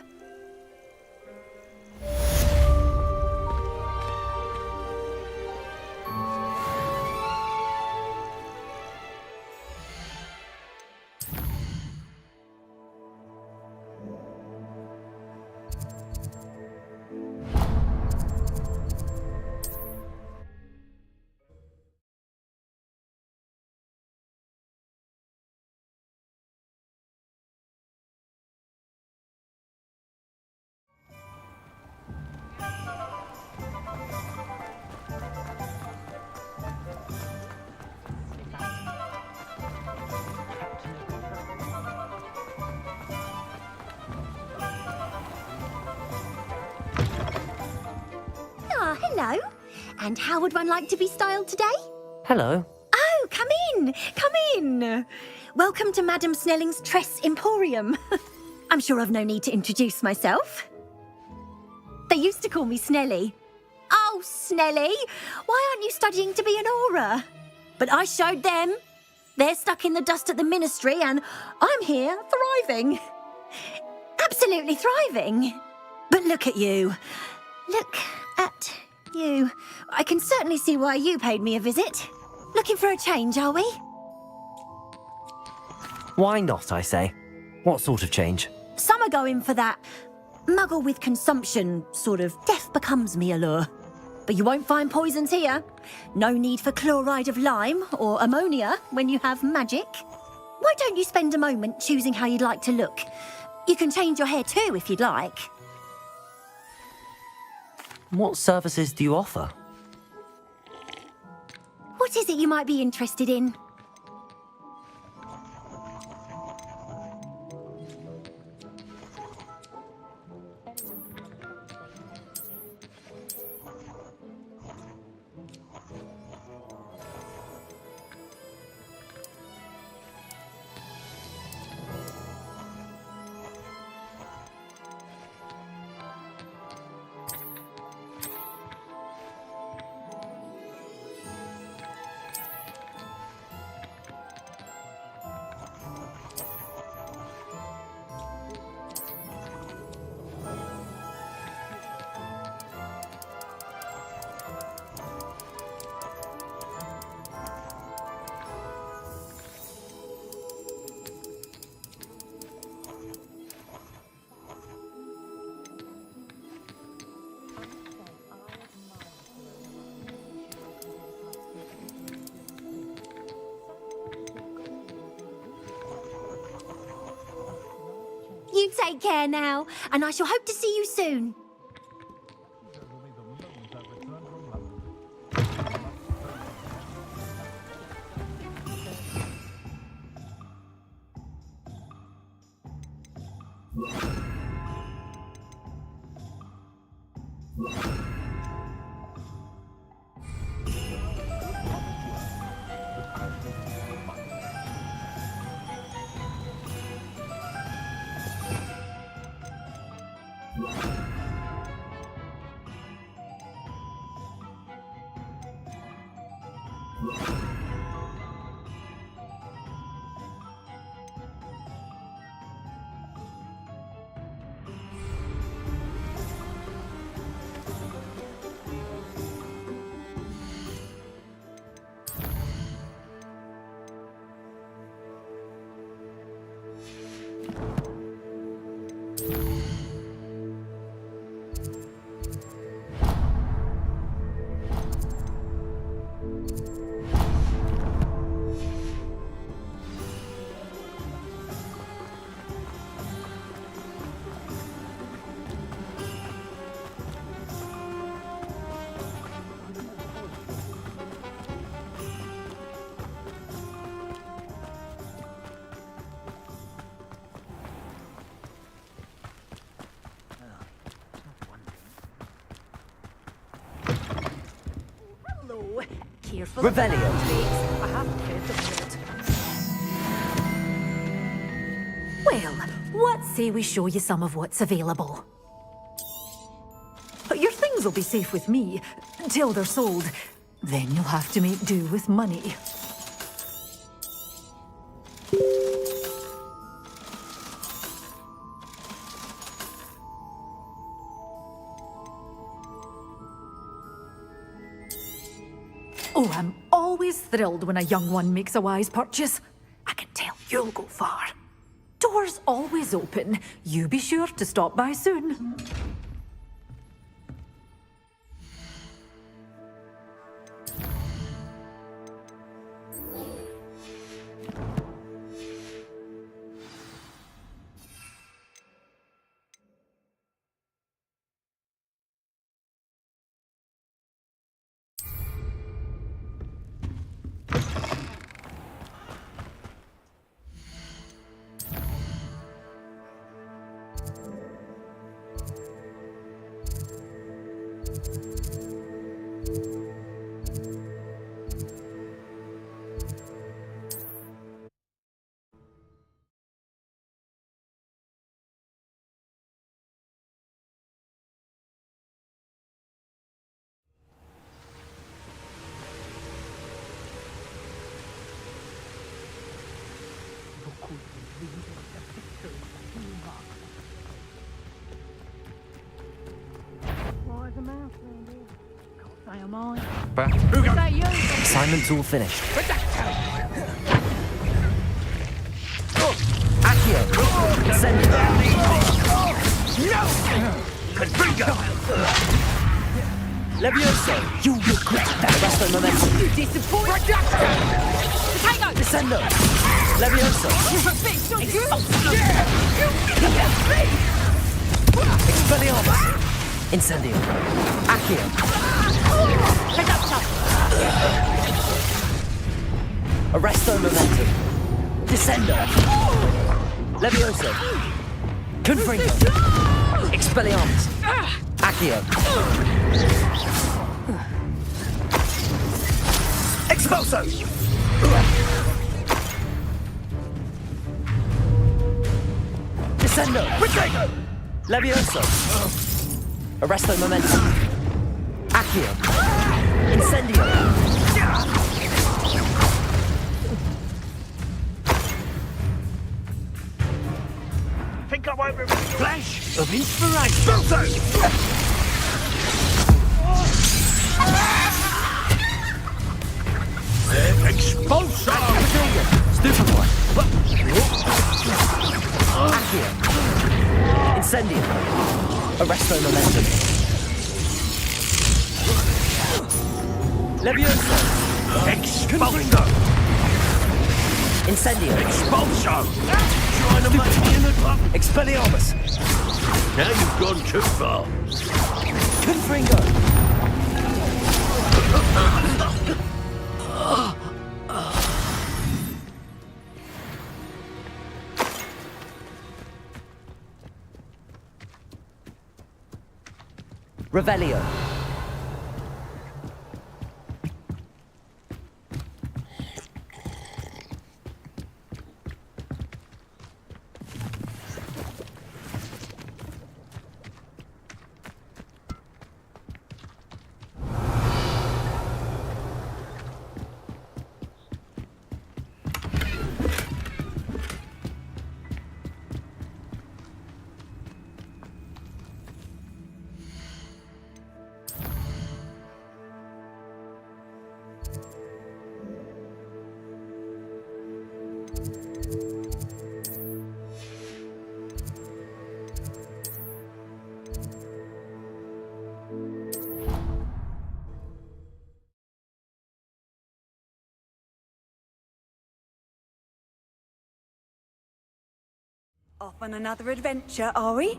Hello. And how would one like to be styled today? Hello. Oh, come in. Come in. Welcome to Madame Snelling's Tress Emporium. I'm sure I've no need to introduce myself. They used to call me Snelly. Oh, Snelly, why aren't you studying to be an aura? But I showed them. They're stuck in the dust at the ministry and I'm here thriving. Absolutely thriving. But look at you. Look at you. I can certainly see why you paid me a visit. Looking for a change, are we? Why not, I say? What sort of change? Some are going for that muggle with consumption, sort of death becomes me allure. But you won't find poisons here. No need for chloride of lime or ammonia when you have magic. Why don't you spend a moment choosing how you'd like to look? You can change your hair too if you'd like. What services do you offer? What is it you might be interested in? You take care now, and I shall hope to see you soon. Careful. Revelio. I haven't heard them yet. Well, what say we show you some of what's available? Your things will be safe with me till they're sold. Then you'll have to make do with money. Oh, I'm always thrilled when a young one makes a wise purchase. I can tell you'll go far. Doors always open. You be sure to stop by soon. Assignment's all finished. Accio! Incendio! Confringo! Levioso! You regret that rest of momentum. You disappoint! Potato! Descendo! Levioso! Expelliarmus! Incendio! Accio! Arresto momentum! Descendo! Levioso! Confringo! Expelliarmus! Accio! Expulso! Descendo! Protego! Levioso! Arresto momentum! Accio! Incendio! Think I won't remember. Flash of inspiration! Expulso! Stupid one! Accio! Incendio! Arresto momentum! Levioso! Expulso! Incendio! Expulso! Trying to make me in the club. Expelliarmus! Now you've gone too far. Confringo! Revelio. Off on another adventure, are we?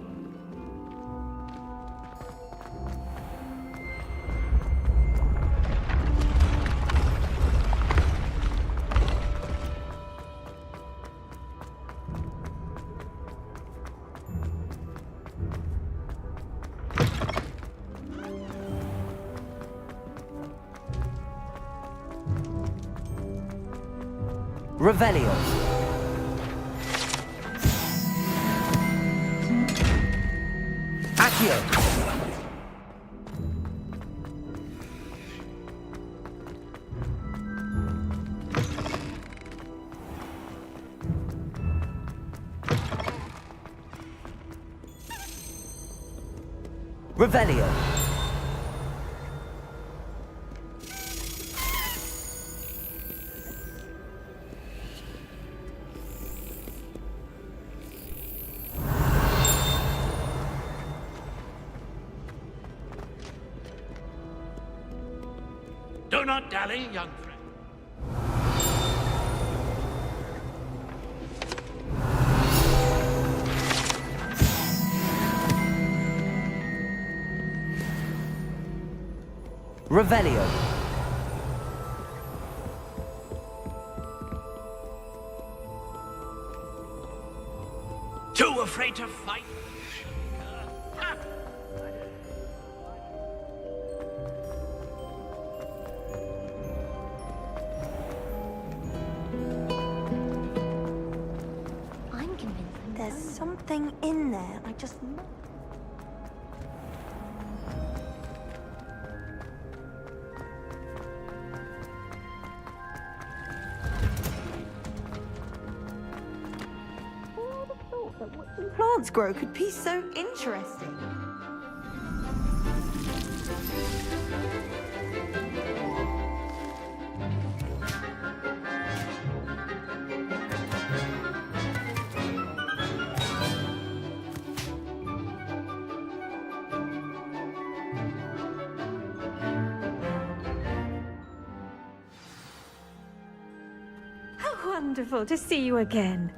Revelio. Accio. Revelio. Do not dally, young friend. Revelio. Too afraid to fight? I'm convinced there's something in there. I just... That watching plants grow could be so interesting. How wonderful to see you again.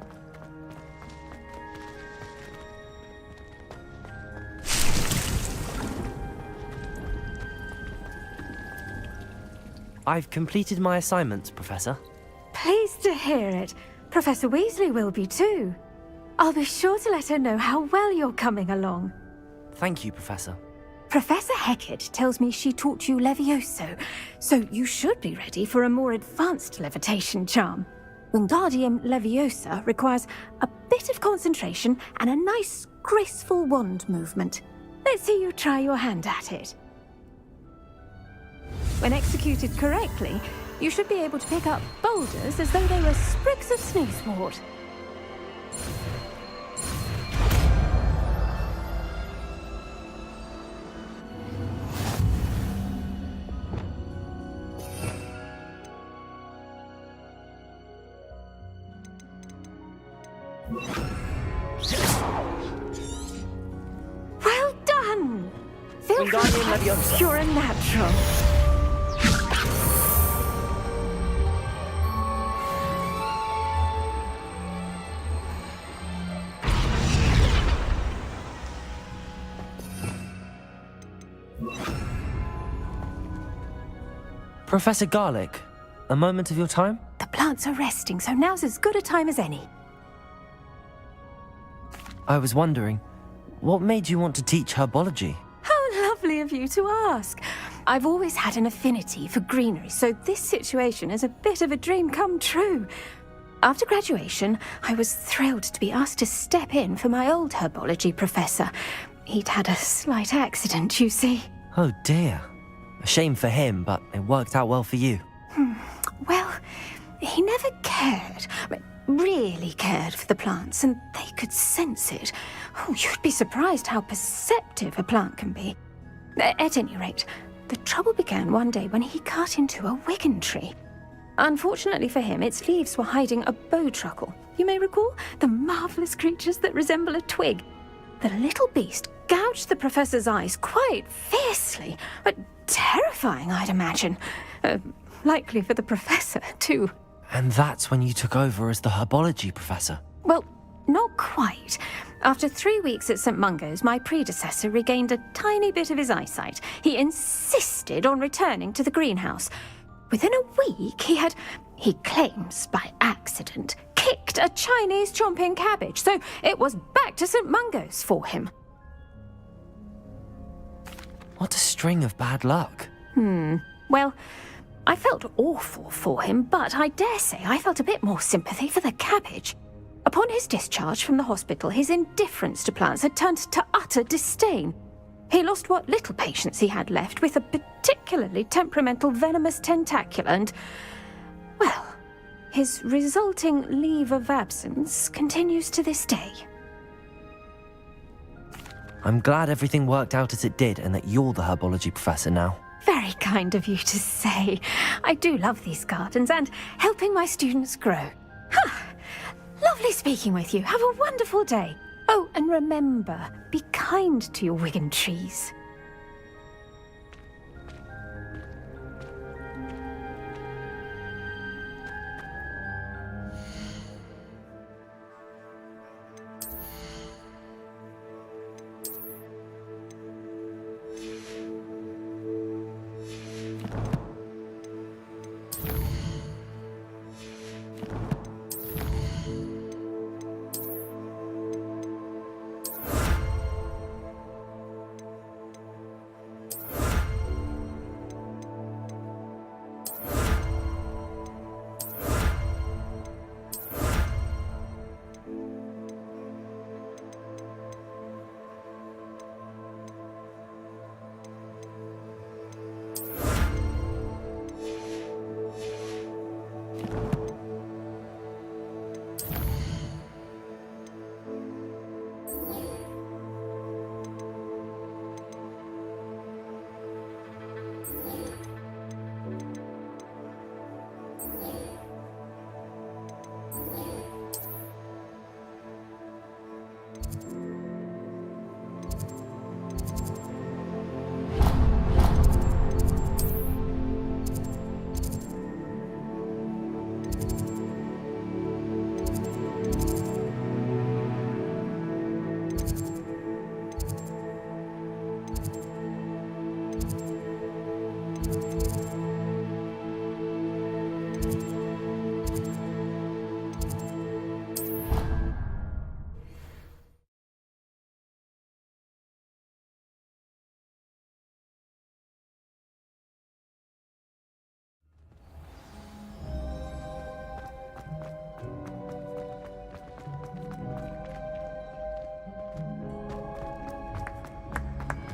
I've completed my assignments, Professor. Pleased to hear it. Professor Weasley will be too. I'll be sure to let her know how well you're coming along. Thank you, Professor. Professor Hecat tells me she taught you Levioso, so you should be ready for a more advanced levitation charm. Wingardium Leviosa requires a bit of concentration and a nice, graceful wand movement. Let's see you try your hand at it. When executed correctly, you should be able to pick up boulders as though they were sprigs of sneezewort. Well done! Feel free Wingardium to- Leviosa. You're a natural. Professor Garlick, a moment of your time? The plants are resting, so now's as good a time as any. I was wondering, what made you want to teach herbology? How lovely of you to ask. I've always had an affinity for greenery, so this situation is a bit of a dream come true. After graduation, I was thrilled to be asked to step in for my old herbology professor. He'd had a slight accident, you see. Oh dear. A shame for him, but it worked out well for you. Well, he never cared, really cared for the plants, and they could sense it. Oh, you'd be surprised how perceptive a plant can be. At any rate, the trouble began one day when he cut into a wigan tree. Unfortunately for him, its leaves were hiding a bowtruckle. You may recall the marvellous creatures that resemble a twig. The little beast gouged the professor's eyes quite fiercely, but terrifying, I'd imagine. Likely for the professor, too. And that's when you took over as the herbology professor? Well, not quite. After 3 weeks at St. Mungo's, my predecessor regained a tiny bit of his eyesight. He insisted on returning to the greenhouse. Within a week, he claims by accident, kicked a Chinese chomping cabbage, so it was back to St. Mungo's for him. What a string of bad luck. Well, I felt awful for him, but I dare say I felt a bit more sympathy for the cabbage. Upon his discharge from the hospital, his indifference to plants had turned to utter disdain. He lost what little patience he had left with a particularly temperamental venomous tentacula and, well, his resulting leave of absence continues to this day. I'm glad everything worked out as it did and that you're the herbology professor now. Very kind of you to say. I do love these gardens and helping my students grow. Lovely speaking with you. Have a wonderful day. Oh, and remember, be kind to your wigan trees.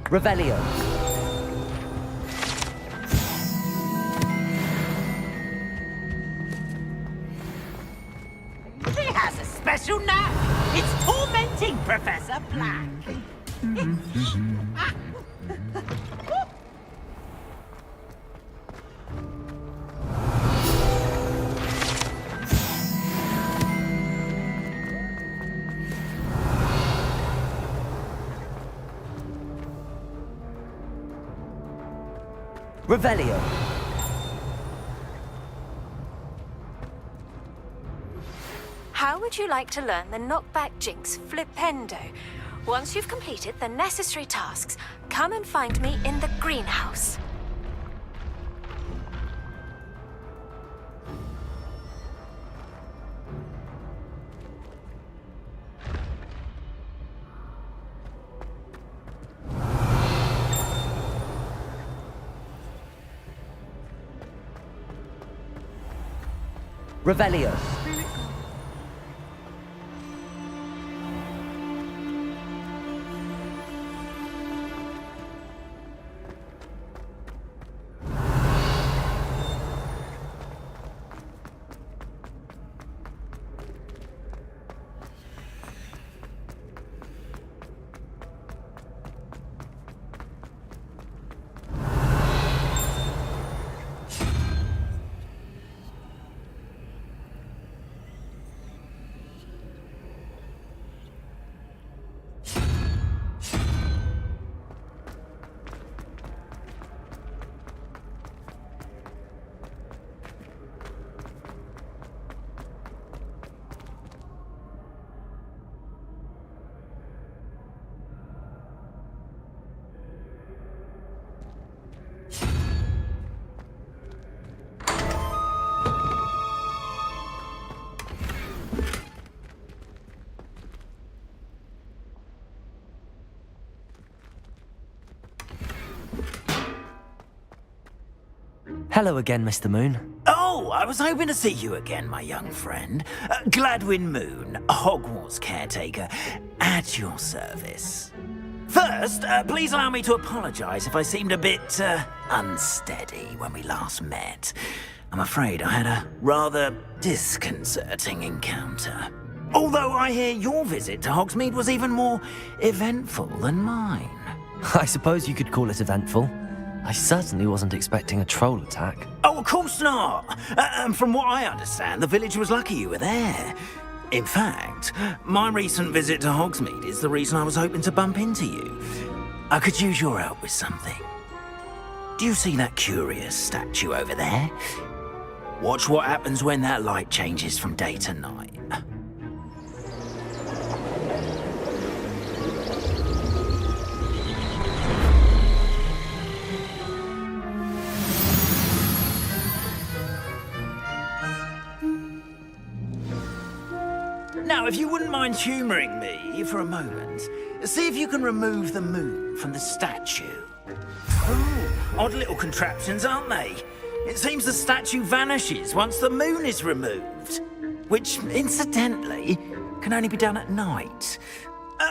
Revelio. He has a special knack. It's tormenting Professor Black. Revelio. How would you like to learn the knockback jinx flipendo? Once you've completed the necessary tasks, come and find me in the greenhouse. Revelio. Hello again, Mr. Moon. Oh, I was hoping to see you again, my young friend. Gladwin Moon, Hogwarts caretaker, at your service. First, please allow me to apologize if I seemed a bit, unsteady when we last met. I'm afraid I had a rather disconcerting encounter. Although I hear your visit to Hogsmeade was even more eventful than mine. I suppose you could call it eventful. I certainly wasn't expecting a troll attack. Oh, of course not. And from what I understand, the village was lucky you were there. In fact, my recent visit to Hogsmeade is the reason I was hoping to bump into you. I could use your help with something. Do you see that curious statue over there? Watch what happens when that light changes from day to night. Now, if you wouldn't mind humouring me for a moment, see if you can remove the moon from the statue. Oh, odd little contraptions, aren't they? It seems the statue vanishes once the moon is removed, which, incidentally, can only be done at night.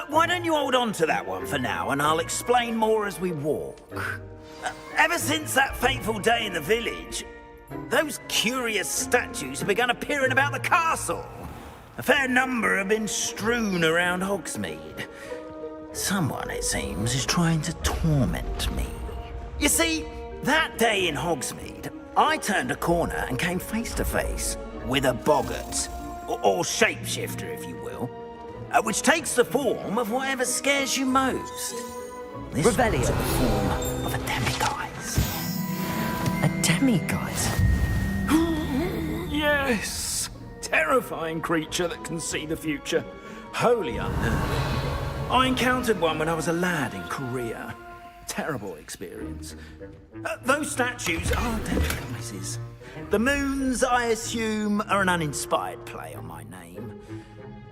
Why don't you hold on to that one for now, and I'll explain more as we walk. Ever since that fateful day in the village, those curious statues have begun appearing about the castle. A fair number have been strewn around Hogsmeade. Someone, it seems, is trying to torment me. You see, that day in Hogsmeade, I turned a corner and came face to face with a boggart. or shapeshifter, if you will, which takes the form of whatever scares you most. This Revelio. one's in the form of a demiguise. A demiguise? Yes! Terrifying creature that can see the future. Wholly unnerving. I encountered one when I was a lad in Korea. Terrible experience. Those statues are demiguises. The moons, I assume, are an uninspired play on my name.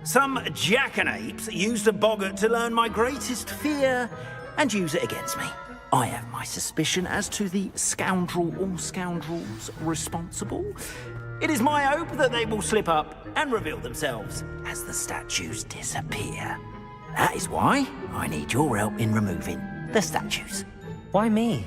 Some jackanapes used a boggart to learn my greatest fear and use it against me. I have my suspicion as to the scoundrel or scoundrels responsible. It is my hope that they will slip up and reveal themselves as the statues disappear. That is why I need your help in removing the statues. Why me?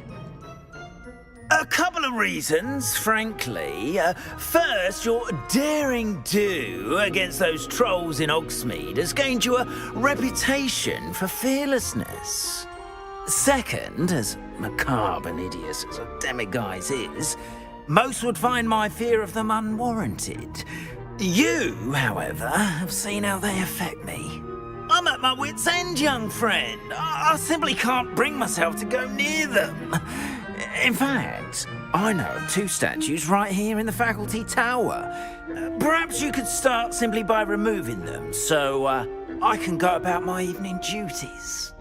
A couple of reasons, frankly. First, your daring do against those trolls in Hogsmeade has gained you a reputation for fearlessness. Second, as macabre and hideous as a demiguise is, most would find my fear of them unwarranted. You, however, have seen how they affect me. I'm at my wit's end, young friend. I simply can't bring myself to go near them. In fact, I know of 2 statues right here in the faculty tower. Perhaps you could start simply by removing them, so I can go about my evening duties.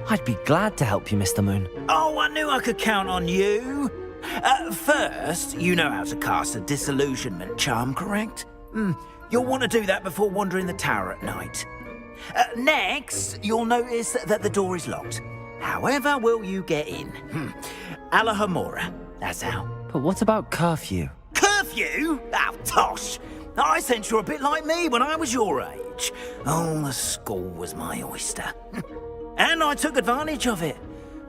I'd be glad to help you, Mr. Moon. Oh, I knew I could count on you. First, you know how to cast a disillusionment charm, correct? You'll want to do that before wandering the tower at night. Next, you'll notice that the door is locked. However will you get in? Alahamora, that's how. But what about curfew? Curfew? Oh, tosh! I sense you're a bit like me when I was your age. Oh, the school was my oyster. And I took advantage of it.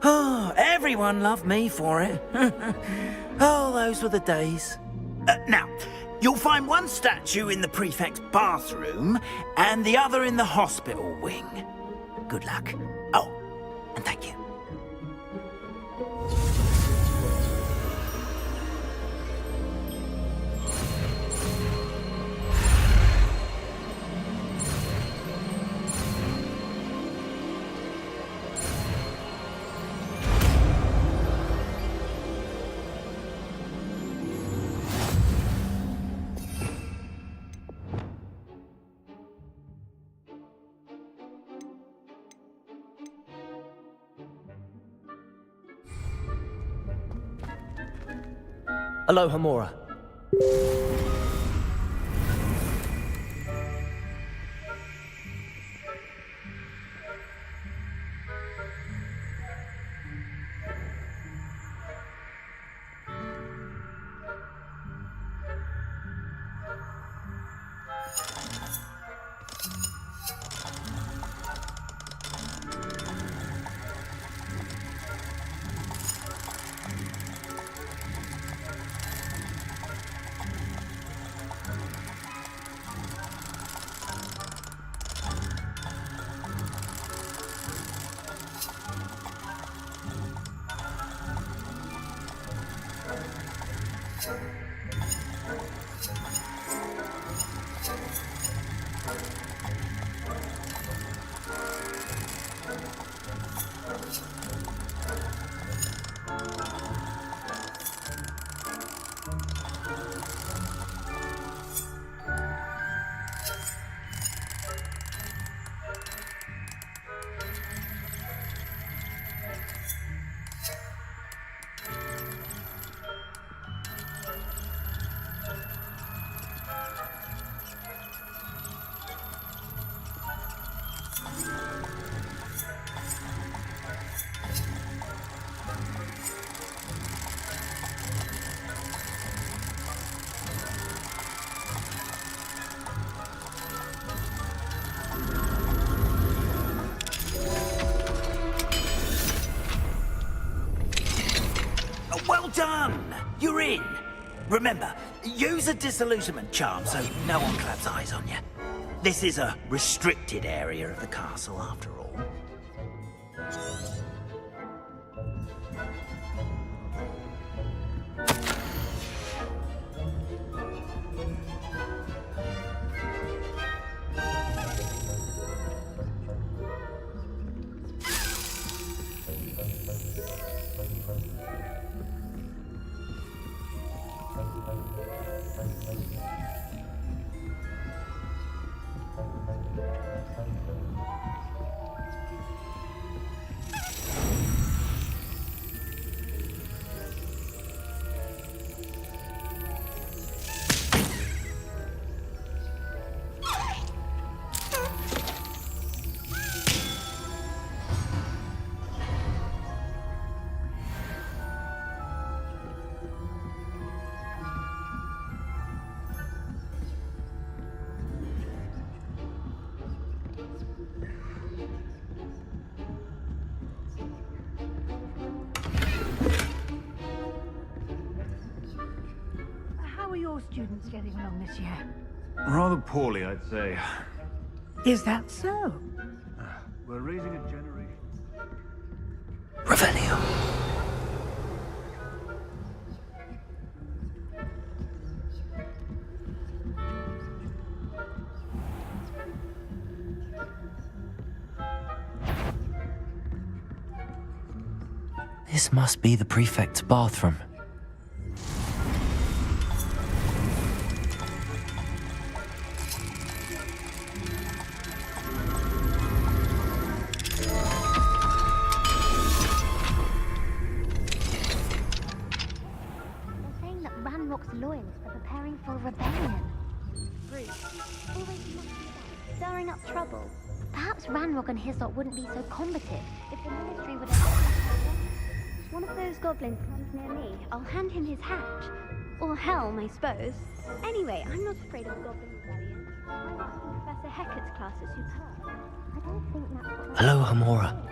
Oh, everyone loved me for it. Oh, those were the days. Now, you'll find one statue in the prefect's bathroom and the other in the hospital wing. Good luck. Oh, and thank you. Aloha Mora. Well done! You're in. Remember, use a disillusionment charm so no one claps eyes on you. This is a restricted area of the castle, after all. Hogwarts getting along this year? Rather poorly, I'd say. Is that so? We're raising a generation. Revelio. This must be the prefect's bathroom. They're saying that Ranrock's loyalists are preparing for a rebellion. Rude. Always stirring up trouble. Perhaps Ranrock and his lot wouldn't be so combative if the ministry would have... One of those goblins comes near me, I'll hand him his hatch. Or helm, I suppose. Anyway, I'm not afraid of a goblin rebellion. I was in Professor Hecat's class at Superb. I don't think that's what... Hello, Hamora.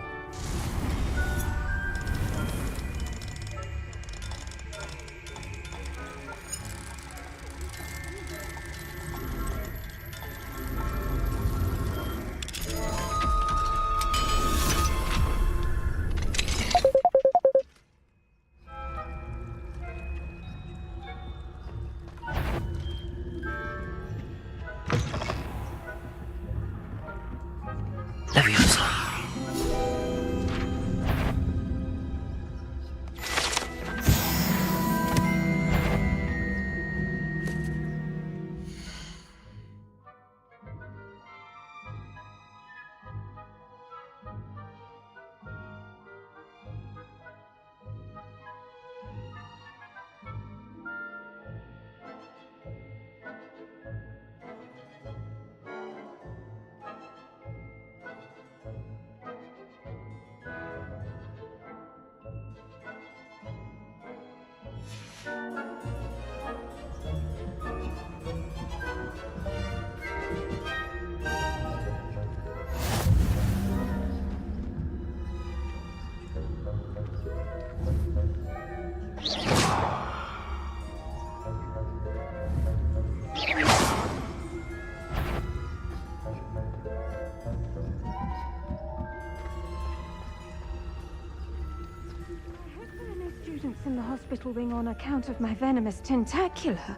In the hospital wing on account of my venomous tentacular.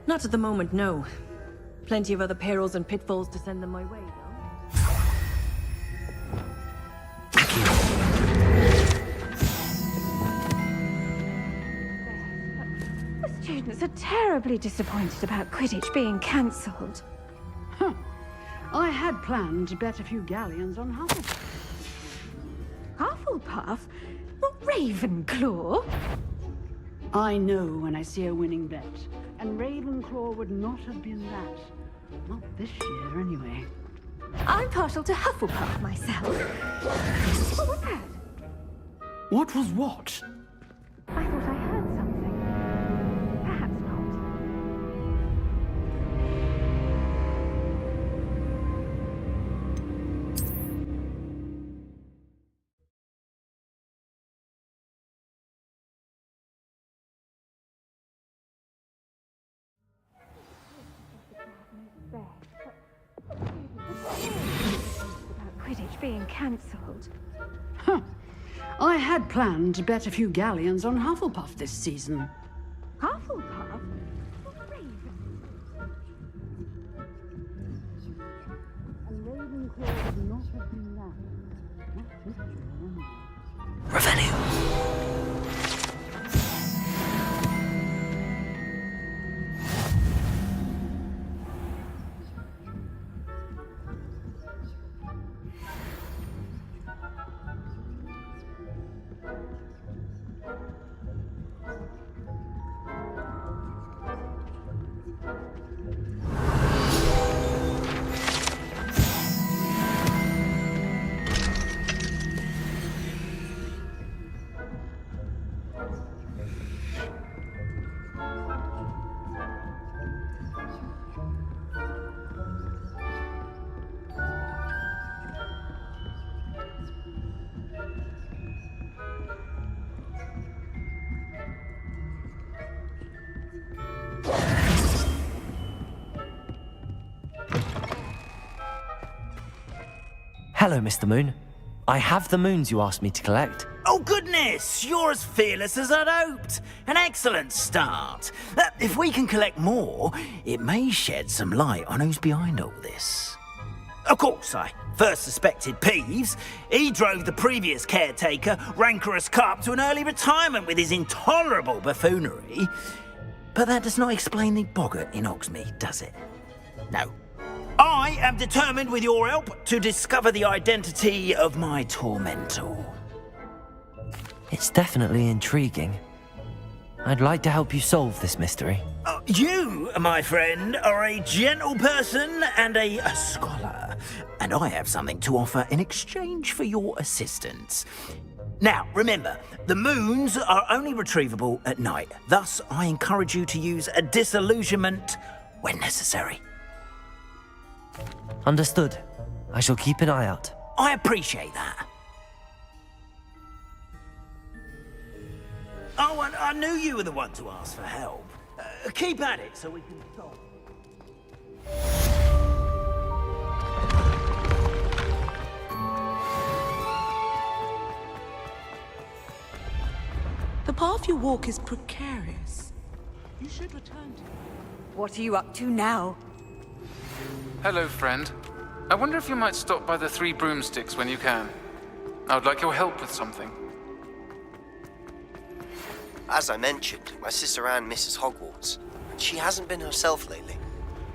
Not at the moment, no. Plenty of other perils and pitfalls to send them my way, The students are terribly disappointed about Quidditch being cancelled. Huh. I had planned to bet a few galleons on Hufflepuff. Hufflepuff? Not Ravenclaw? I know when I see a winning bet, and Ravenclaw would not have been that. Not this year, anyway. I'm partial to Hufflepuff myself. What was that? What was what? I thought I heard something. Perhaps not. About Quidditch being cancelled. Huh. I had planned to bet a few galleons on Hufflepuff this season. Hufflepuff? And Ravenclaw would not have been that. Not this year, anyway. Revelio. Hello, Mr. Moon. I have the moons you asked me to collect. Oh, goodness! You're as fearless as I'd hoped. An excellent start. If we can collect more, it may shed some light on who's behind all this. Of course, I first suspected Peeves. He drove the previous caretaker, Rancorous Carp, to an early retirement with his intolerable buffoonery. But that does not explain the boggart in Hogsmeade, does it? No. I am determined, with your help, to discover the identity of my tormentor. It's definitely intriguing. I'd like to help you solve this mystery. You, my friend, are a gentle person and a scholar, and I have something to offer in exchange for your assistance. Now, remember, the moons are only retrievable at night. Thus, I encourage you to use a disillusionment when necessary. Understood. I shall keep an eye out. I appreciate that. Oh, and I knew you were the one to ask for help. Keep at it so we can solve. The path you walk is precarious. You should return to it. What are you up to now? Hello, friend. I wonder if you might stop by the Three Broomsticks when you can. I would like your help with something. As I mentioned, my sister Anne misses Hogwarts, and she hasn't been herself lately.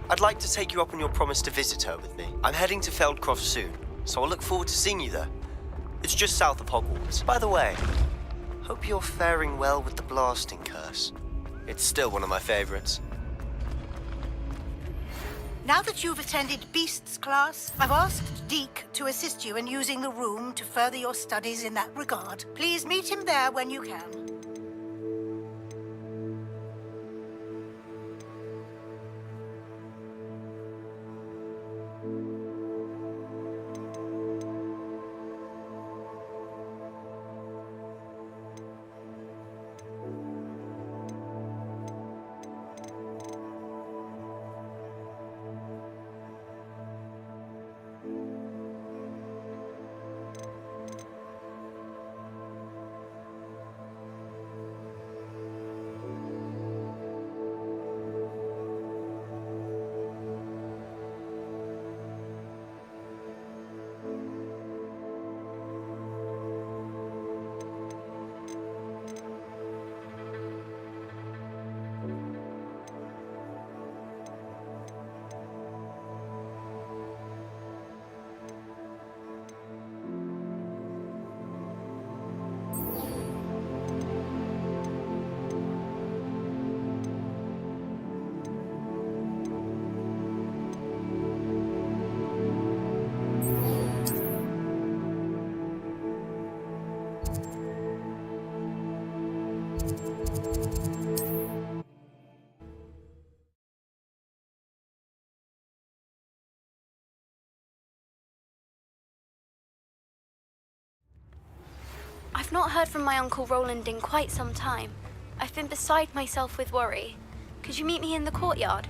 I'd like to take you up on your promise to visit her with me. I'm heading to Feldcroft soon, so I'll look forward to seeing you there. It's just south of Hogwarts. By the way, hope you're faring well with the blasting curse. It's still one of my favorites. Now that you've attended Beasts class, I've asked Deke to assist you in using the room to further your studies in that regard. Please meet him there when you can. I've not heard from my Uncle Roland in quite some time. I've been beside myself with worry. Could you meet me in the courtyard?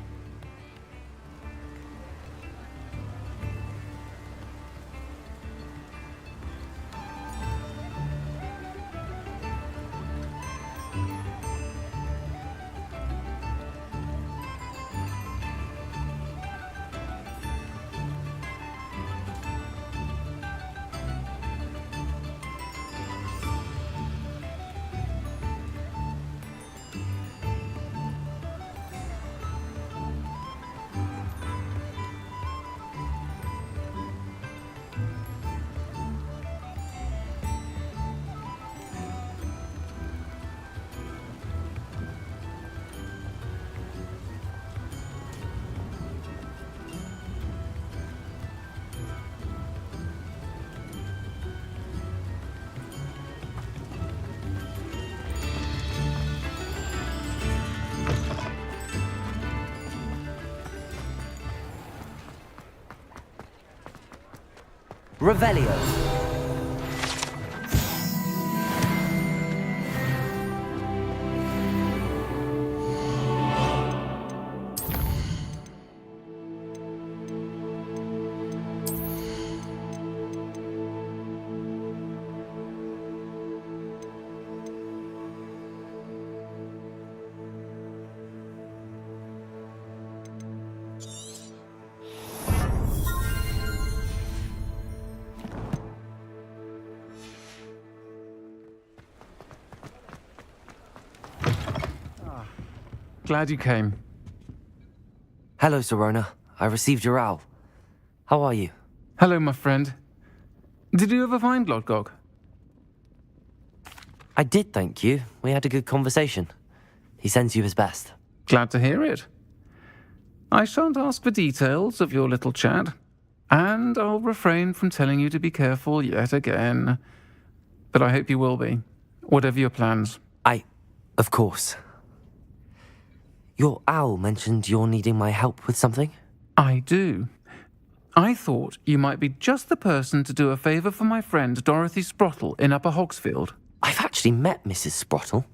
Revelio. glad you came. Hello, Sirona. I received your owl. How are you? Hello, my friend. Did you ever find Lodgok? I did, thank you. We had a good conversation. He sends you his best. Glad to hear it. I shan't ask for details of your little chat, and I'll refrain from telling you to be careful yet again. But I hope you will be, whatever your plans. Of course. Your owl mentioned you're needing my help with something? I do. I thought you might be just the person to do a favour for my friend Dorothy Sprottle in Upper Hogsfield. I've actually met Mrs. Sprottle.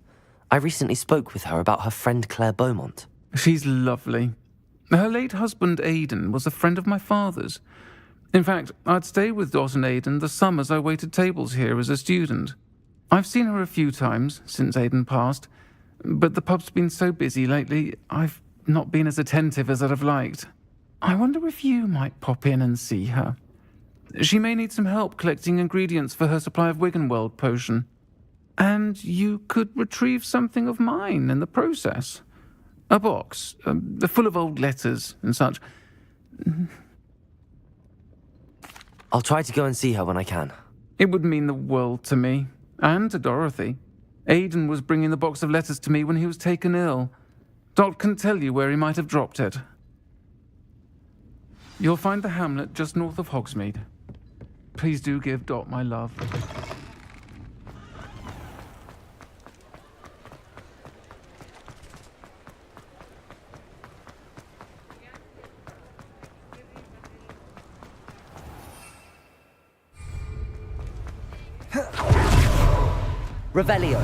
I recently spoke with her about her friend Claire Beaumont. She's lovely. Her late husband Aidan was a friend of my father's. In fact, I'd stay with Dot and Aidan the summers I waited tables here as a student. I've seen her a few times since Aidan passed, but the pub's been so busy lately, I've not been as attentive as I'd have liked. I wonder if you might pop in and see her. She may need some help collecting ingredients for her supply of Wiggenweld potion. And you could retrieve something of mine in the process. A box, full of old letters and such. I'll try to go and see her when I can. It would mean the world to me, and to Dorothy. Aidan was bringing the box of letters to me when he was taken ill. Dot can tell you where he might have dropped it. You'll find the hamlet just north of Hogsmeade. Please do give Dot my love. Revelio.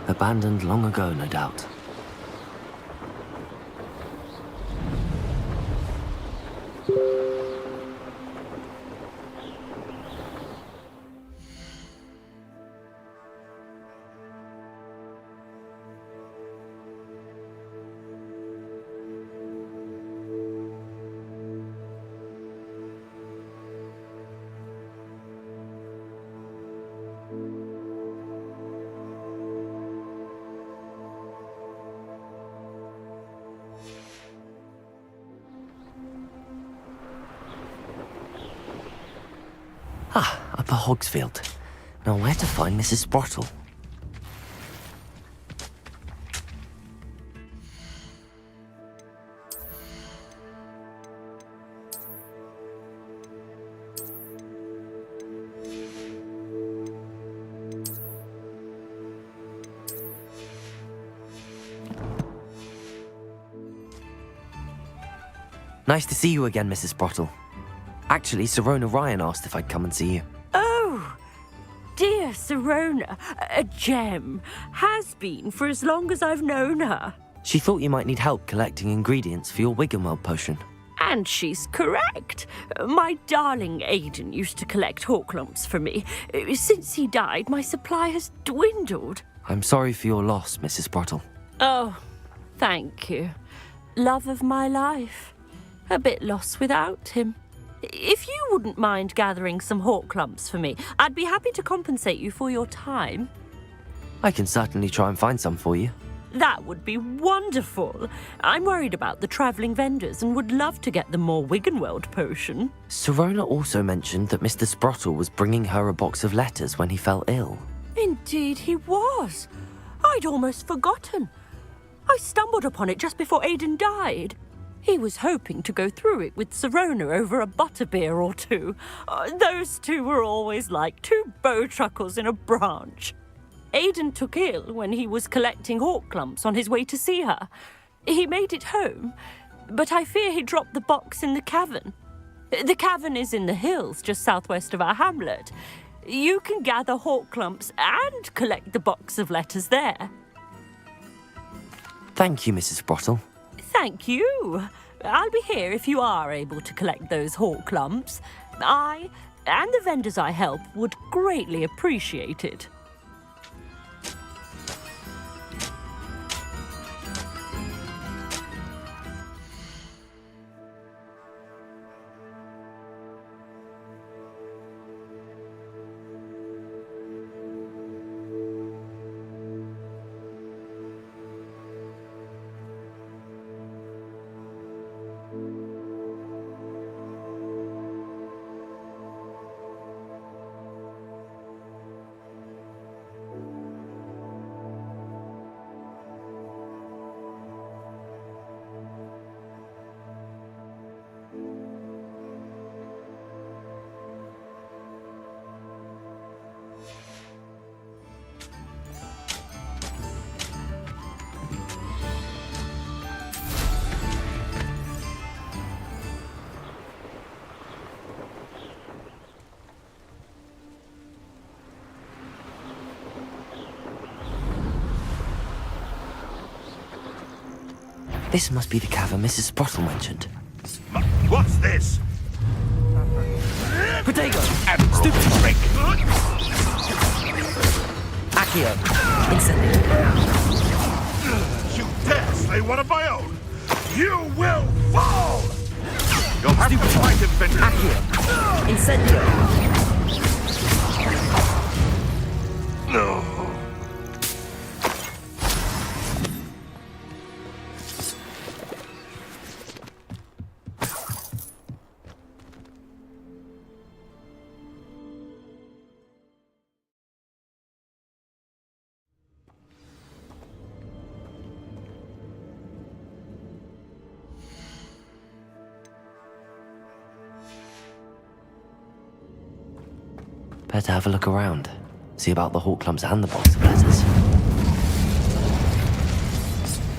Abandoned long ago, no doubt. Upper Hogsfield. Now where to find Mrs. Sprottle? Nice to see you again, Mrs. Sprottle. Actually, Sirona Ryan asked if I'd come and see you. Oh, dear Sirona, a gem. Has been for as long as I've known her. She thought you might need help collecting ingredients for your Wiggenweld potion. And she's correct. My darling Aidan used to collect hawk lumps for me. Since he died, my supply has dwindled. I'm sorry for your loss, Mrs. Sprottle. Oh, thank you. Love of my life. A bit lost without him. If you wouldn't mind gathering some hawk lumps for me, I'd be happy to compensate you for your time. I can certainly try and find some for you. That would be wonderful. I'm worried about the travelling vendors and would love to get them more Wiggenweld potion. Sirona also mentioned that Mr. Sprottle was bringing her a box of letters when he fell ill. Indeed he was. I'd almost forgotten. I stumbled upon it just before Aidan died. He was hoping to go through it with Sirona over a butterbeer or two. Those two were always like two bowtruckles in a branch. Aidan took ill when he was collecting hawk lumps on his way to see her. He made it home, but I fear he dropped the box in the cavern. The cavern is in the hills just southwest of our hamlet. You can gather hawk clumps and collect the box of letters there. Thank you, Mrs. Sprottle. Thank you. I'll be here if you are able to collect those hawk clumps. I and the vendors I help would greatly appreciate it. This must be the cavern Mrs. Sprottle mentioned. What's this? Protego! Stupid trick! Accio! Incendio! You dare slay one of my own! You will fall! You'll have to fight him, Benjamin! Accio! Incendio! No! Better have a look around. See about the hawk clumps and the box of letters.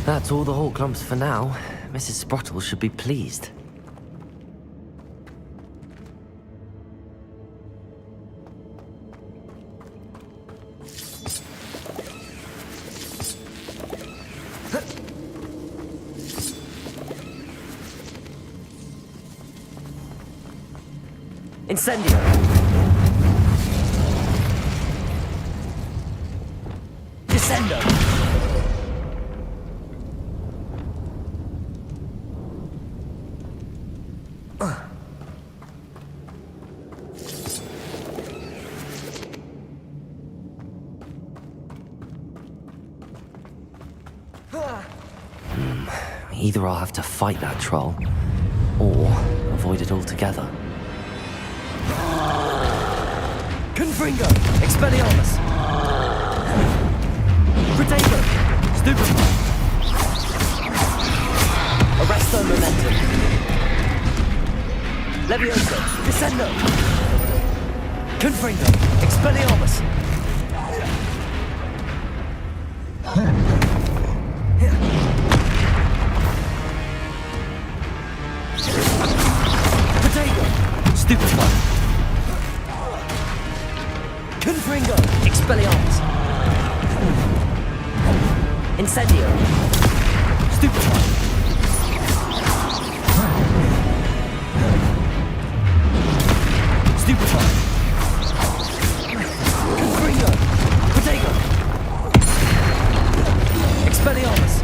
That's all the hawk clumps for now. Mrs. Sprottle should be pleased. Incendio! Descendo! Either I'll have to fight that troll, or avoid it altogether. Confringo! Expelliarmus! Protego! Stupefy! Arresto Momentum! Levioso! Descendo! Confringo! Expelliarmus! Protego! Stupefy! Confringo! Expelliarmus! Incendio! Stupefy! Stupefy! Confringo! Protego! Expelliarmus!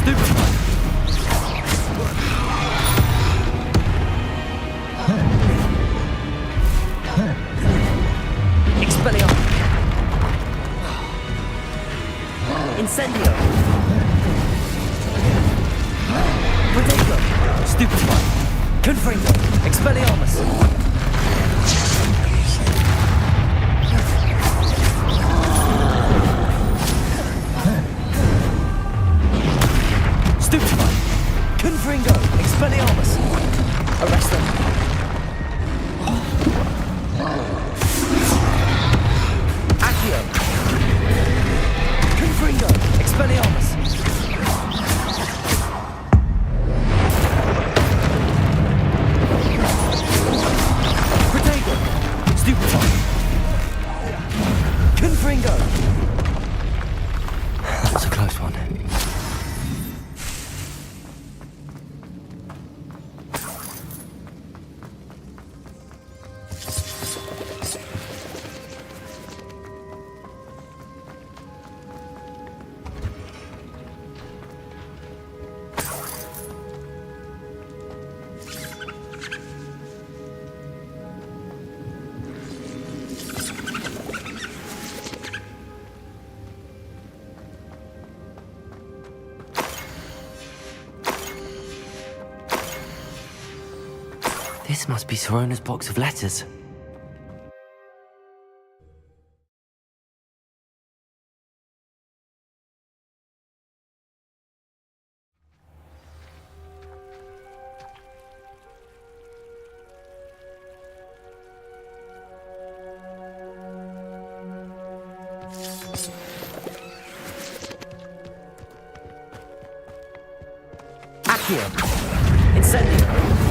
Stupefy! Expelliarmus! Incendio! Protego! Stupefy! Confringo! Expelliarmus! Stupefy! Confringo! Expelliarmus! Arrest them! one. This must be Sorona's box of letters. Accio! Incendio!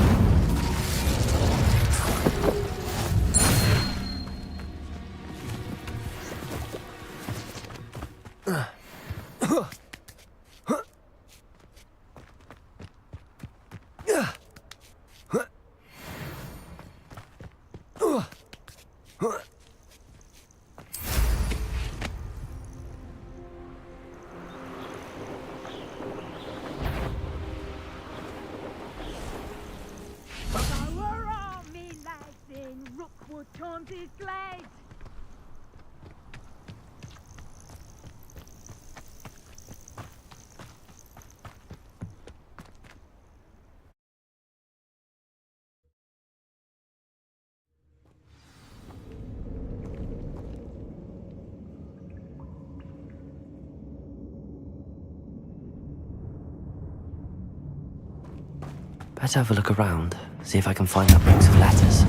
Better have a look around, see if I can find that box of letters.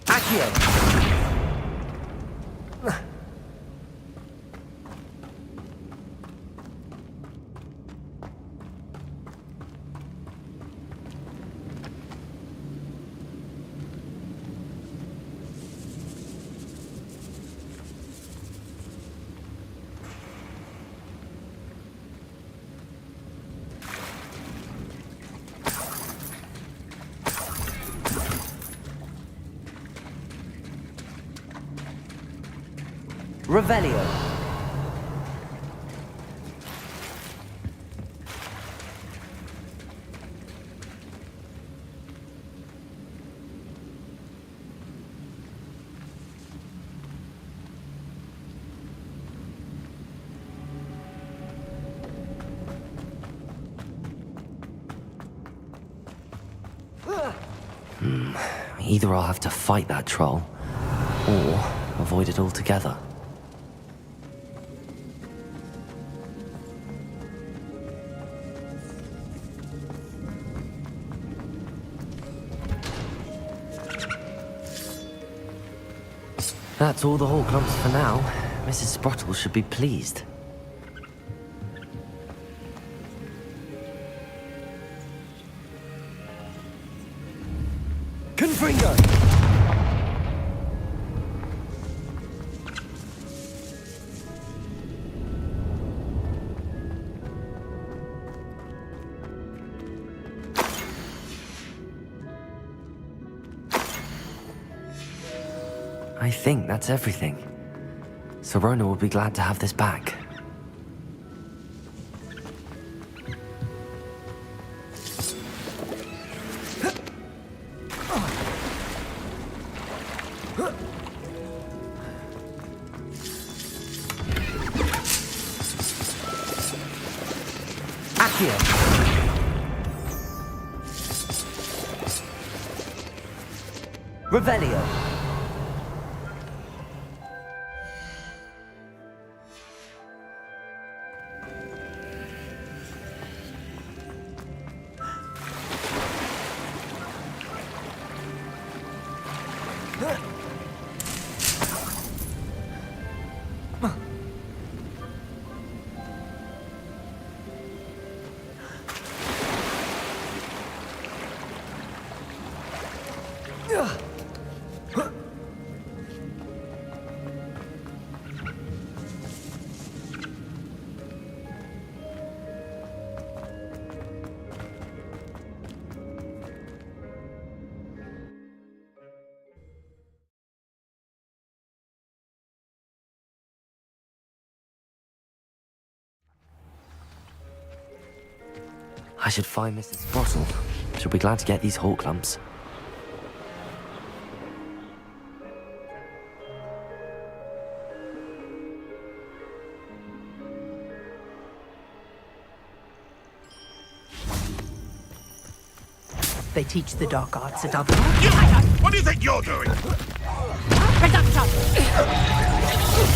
Accio! Revelio. Either I'll have to fight that troll, or avoid it altogether. That's all the Horcrux for now. Mrs. Sprottle should be pleased. Confringo! I think that's everything. Sorona will be glad to have this back. Accio! Revelio! I should find Mrs. Sprottle. She'll be glad to get these hawk lumps. They teach the dark arts at other... What do you think you're doing? Reductor!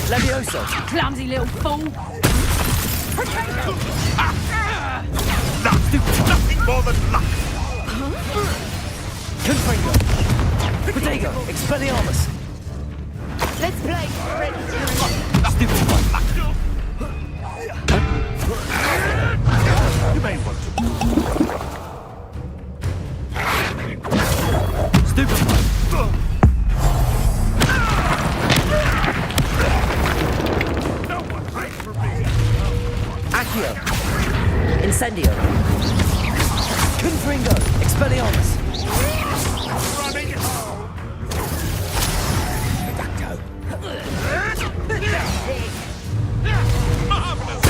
Levioso! Clumsy little fool! Luck! Nothing more than luck! Confringo! Protego! Expelliarmus! Let's play! Stupid one! You may want to... Stupid one! No one prays for me! Accio! Incendio! Confringo! Expelliarmus! Running home! Marvelous!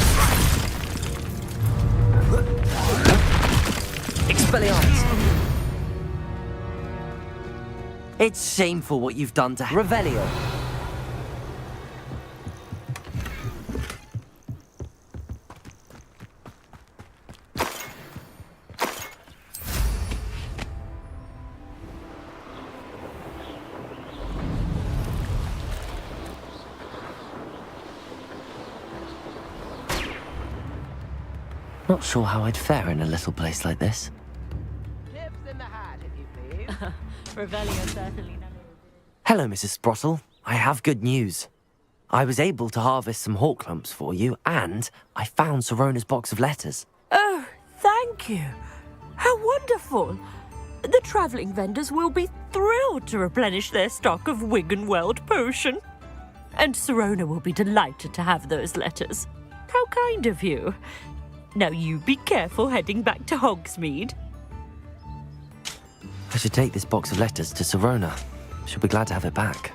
Expelliarmus! It's shameful what you've done to Revelio. Not sure how I'd fare in a little place like this. Tips in the hat, if you please. Revelio certainly knows. Hello, Mrs. Sprottle. I have good news. I was able to harvest some hawk lumps for you, and I found Sirona's box of letters. Oh, thank you. How wonderful. The travelling vendors will be thrilled to replenish their stock of Wiggenweld potion. And Sirona will be delighted to have those letters. How kind of you. Now you be careful heading back to Hogsmeade. I should take this box of letters to Sirona. She'll be glad to have it back.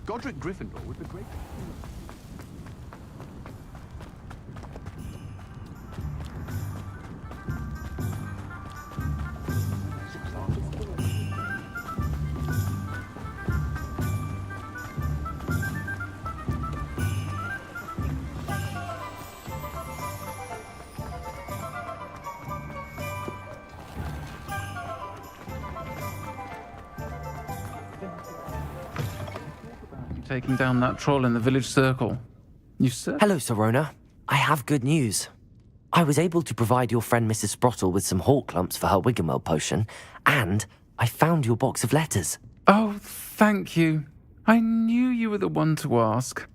Godric Gryffindor was the great... Taking down that troll in the village circle. You said... Hello, Sirona. I have good news. I was able to provide your friend Mrs. Sprottle with some hawk lumps for her Wiggenweld potion, and I found your box of letters. Oh, thank you. I knew you were the one to ask.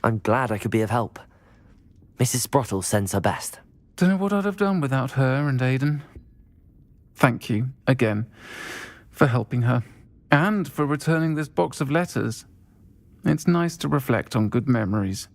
I'm glad I could be of help. Mrs. Sprottle sends her best. Don't know what I'd have done without her and Aiden. Thank you, again, for helping her, and for returning this box of letters. It's nice to reflect on good memories.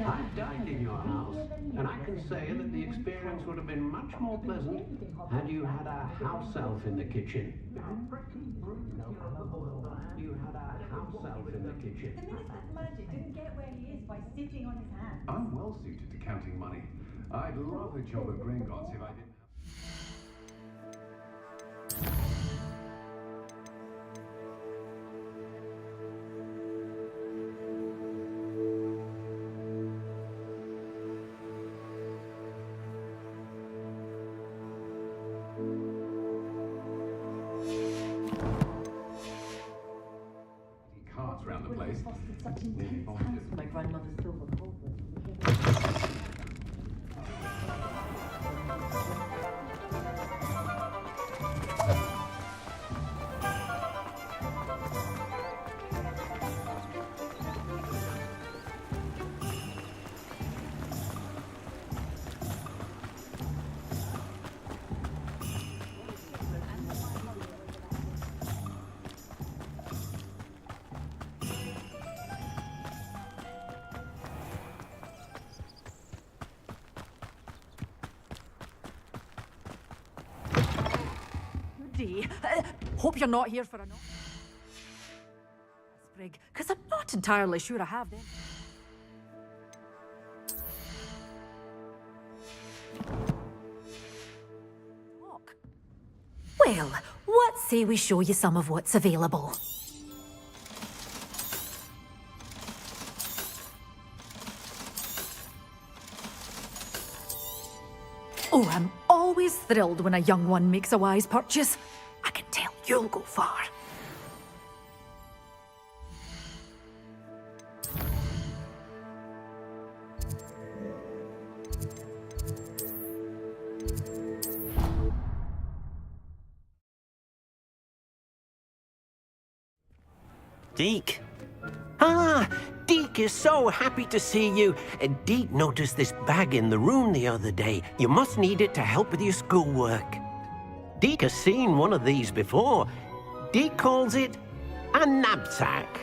I've dined in your house, and I can say that the experience would have been much more pleasant had you had a house elf in the kitchen. You had a house elf in the kitchen. The Minister's magic didn't get where he is by sitting on his hands. I'm well suited to counting money. I'd love a job at Gringotts if I didn't have... carts around the place. My grandmother's silver cauldron. Hope you're not here for a sprig, because I'm not entirely sure I have them. Well, what say we show you some of what's available? Oh, I'm always thrilled when a young one makes a wise purchase. I can tell you'll go far. Deke. Ah, Deke is so happy to see you. Deke noticed this bag in the room the other day. You must need it to help with your schoolwork. Deke has seen one of these before. Deke calls it a knapsack.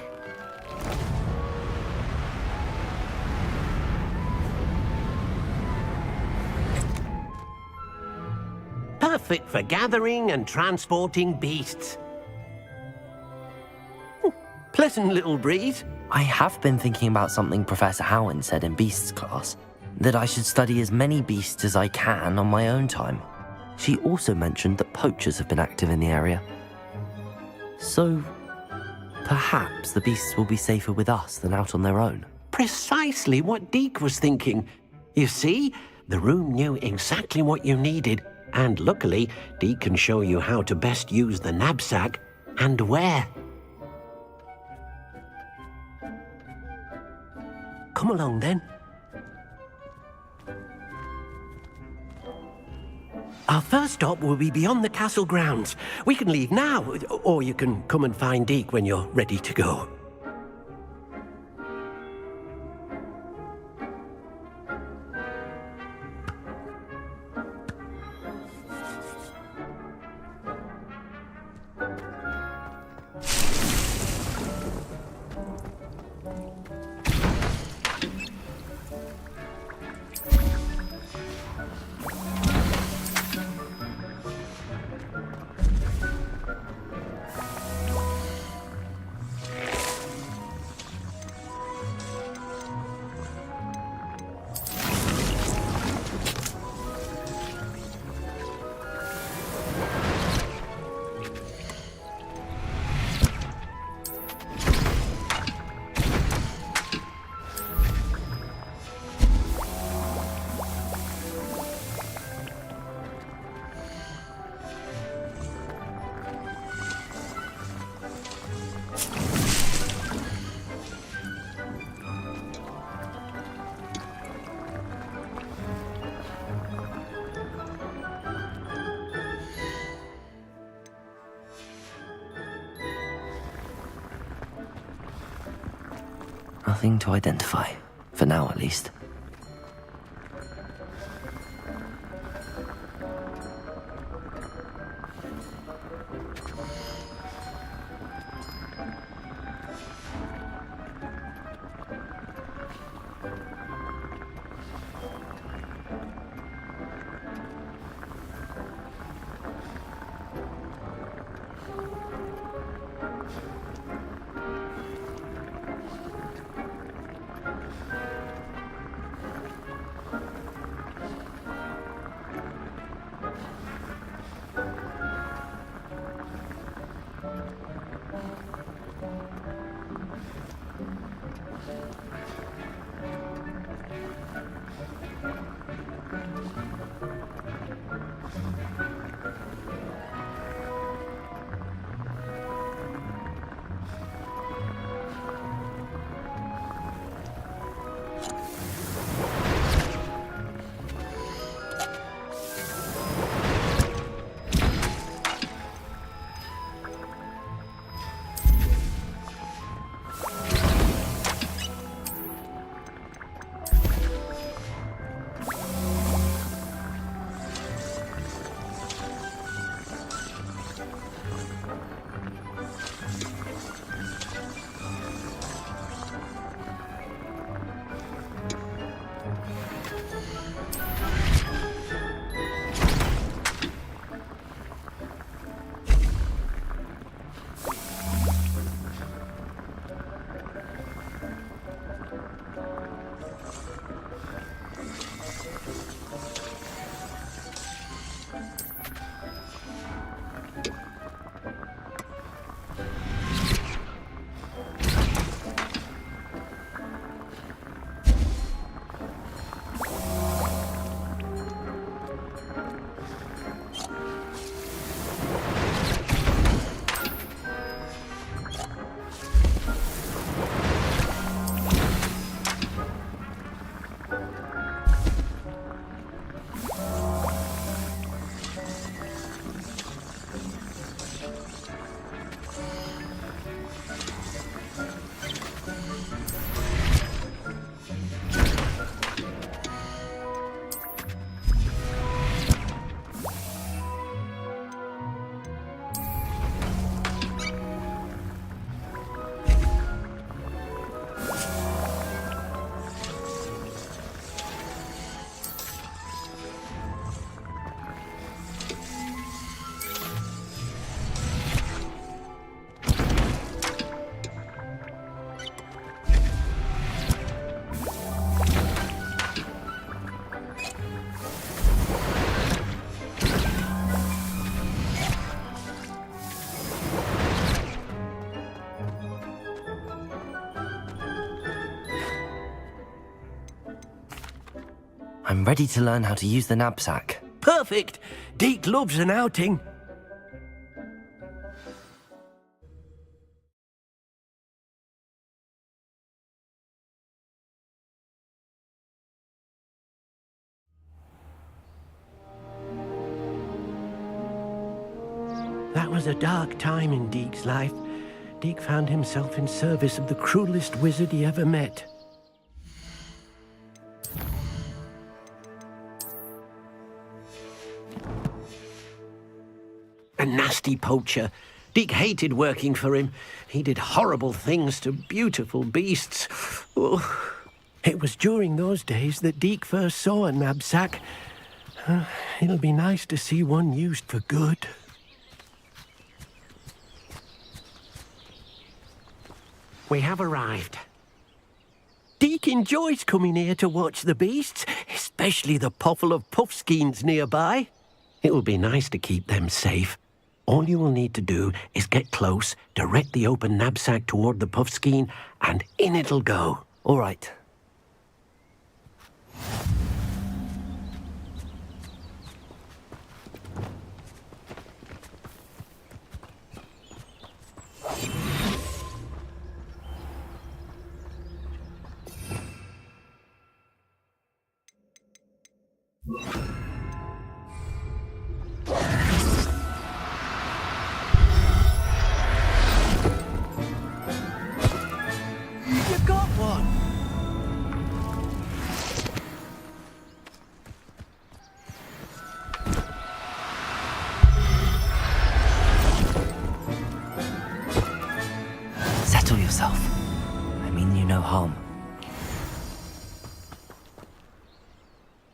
Perfect for gathering and transporting beasts. Pleasant little breeze. I have been thinking about something Professor Howen said in Beasts class, that I should study as many beasts as I can on my own time. She also mentioned that poachers have been active in the area. So, perhaps the beasts will be safer with us than out on their own. Precisely what Deke was thinking. You see, the room knew exactly what you needed, and luckily, Deke can show you how to best use the knapsack and where. Come along, then. Our first stop will be beyond the castle grounds. We can leave now, or you can come and find Deke when you're ready to go. Nothing to identify. For now, at least. I'm ready to learn how to use the knapsack. Perfect! Deke loves an outing. That was a dark time in Deke's life. Deke found himself in service of the cruelest wizard he ever met. A nasty poacher. Deke hated working for him. He did horrible things to beautiful beasts. Oh. It was during those days that Deke first saw a knapsack. It'll be nice to see one used for good. We have arrived. Deke enjoys coming here to watch the beasts, especially the puffle of puffskeins nearby. It will be nice to keep them safe. All you will need to do is get close, direct the open knapsack toward the puffskein, and in it'll go. All right. You got one! yourself. I mean you no harm.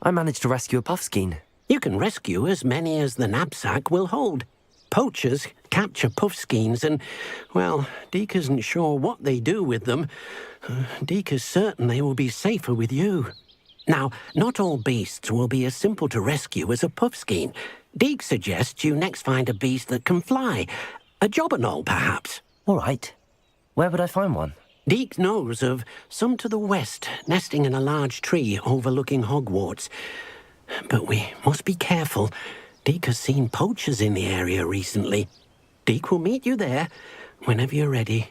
I managed to rescue a puffskein. You can rescue as many as the knapsack will hold. Poachers capture puffskeins and, well, Deke isn't sure what they do with them. Deke is certain they will be safer with you. Now, not all beasts will be as simple to rescue as a puffskein. Deke suggests you next find a beast that can fly. A jobberknoll, perhaps. All right. Where would I find one? Deke knows of some to the west, nesting in a large tree overlooking Hogwarts. But we must be careful. Deke has seen poachers in the area recently. Deke will meet you there whenever you're ready.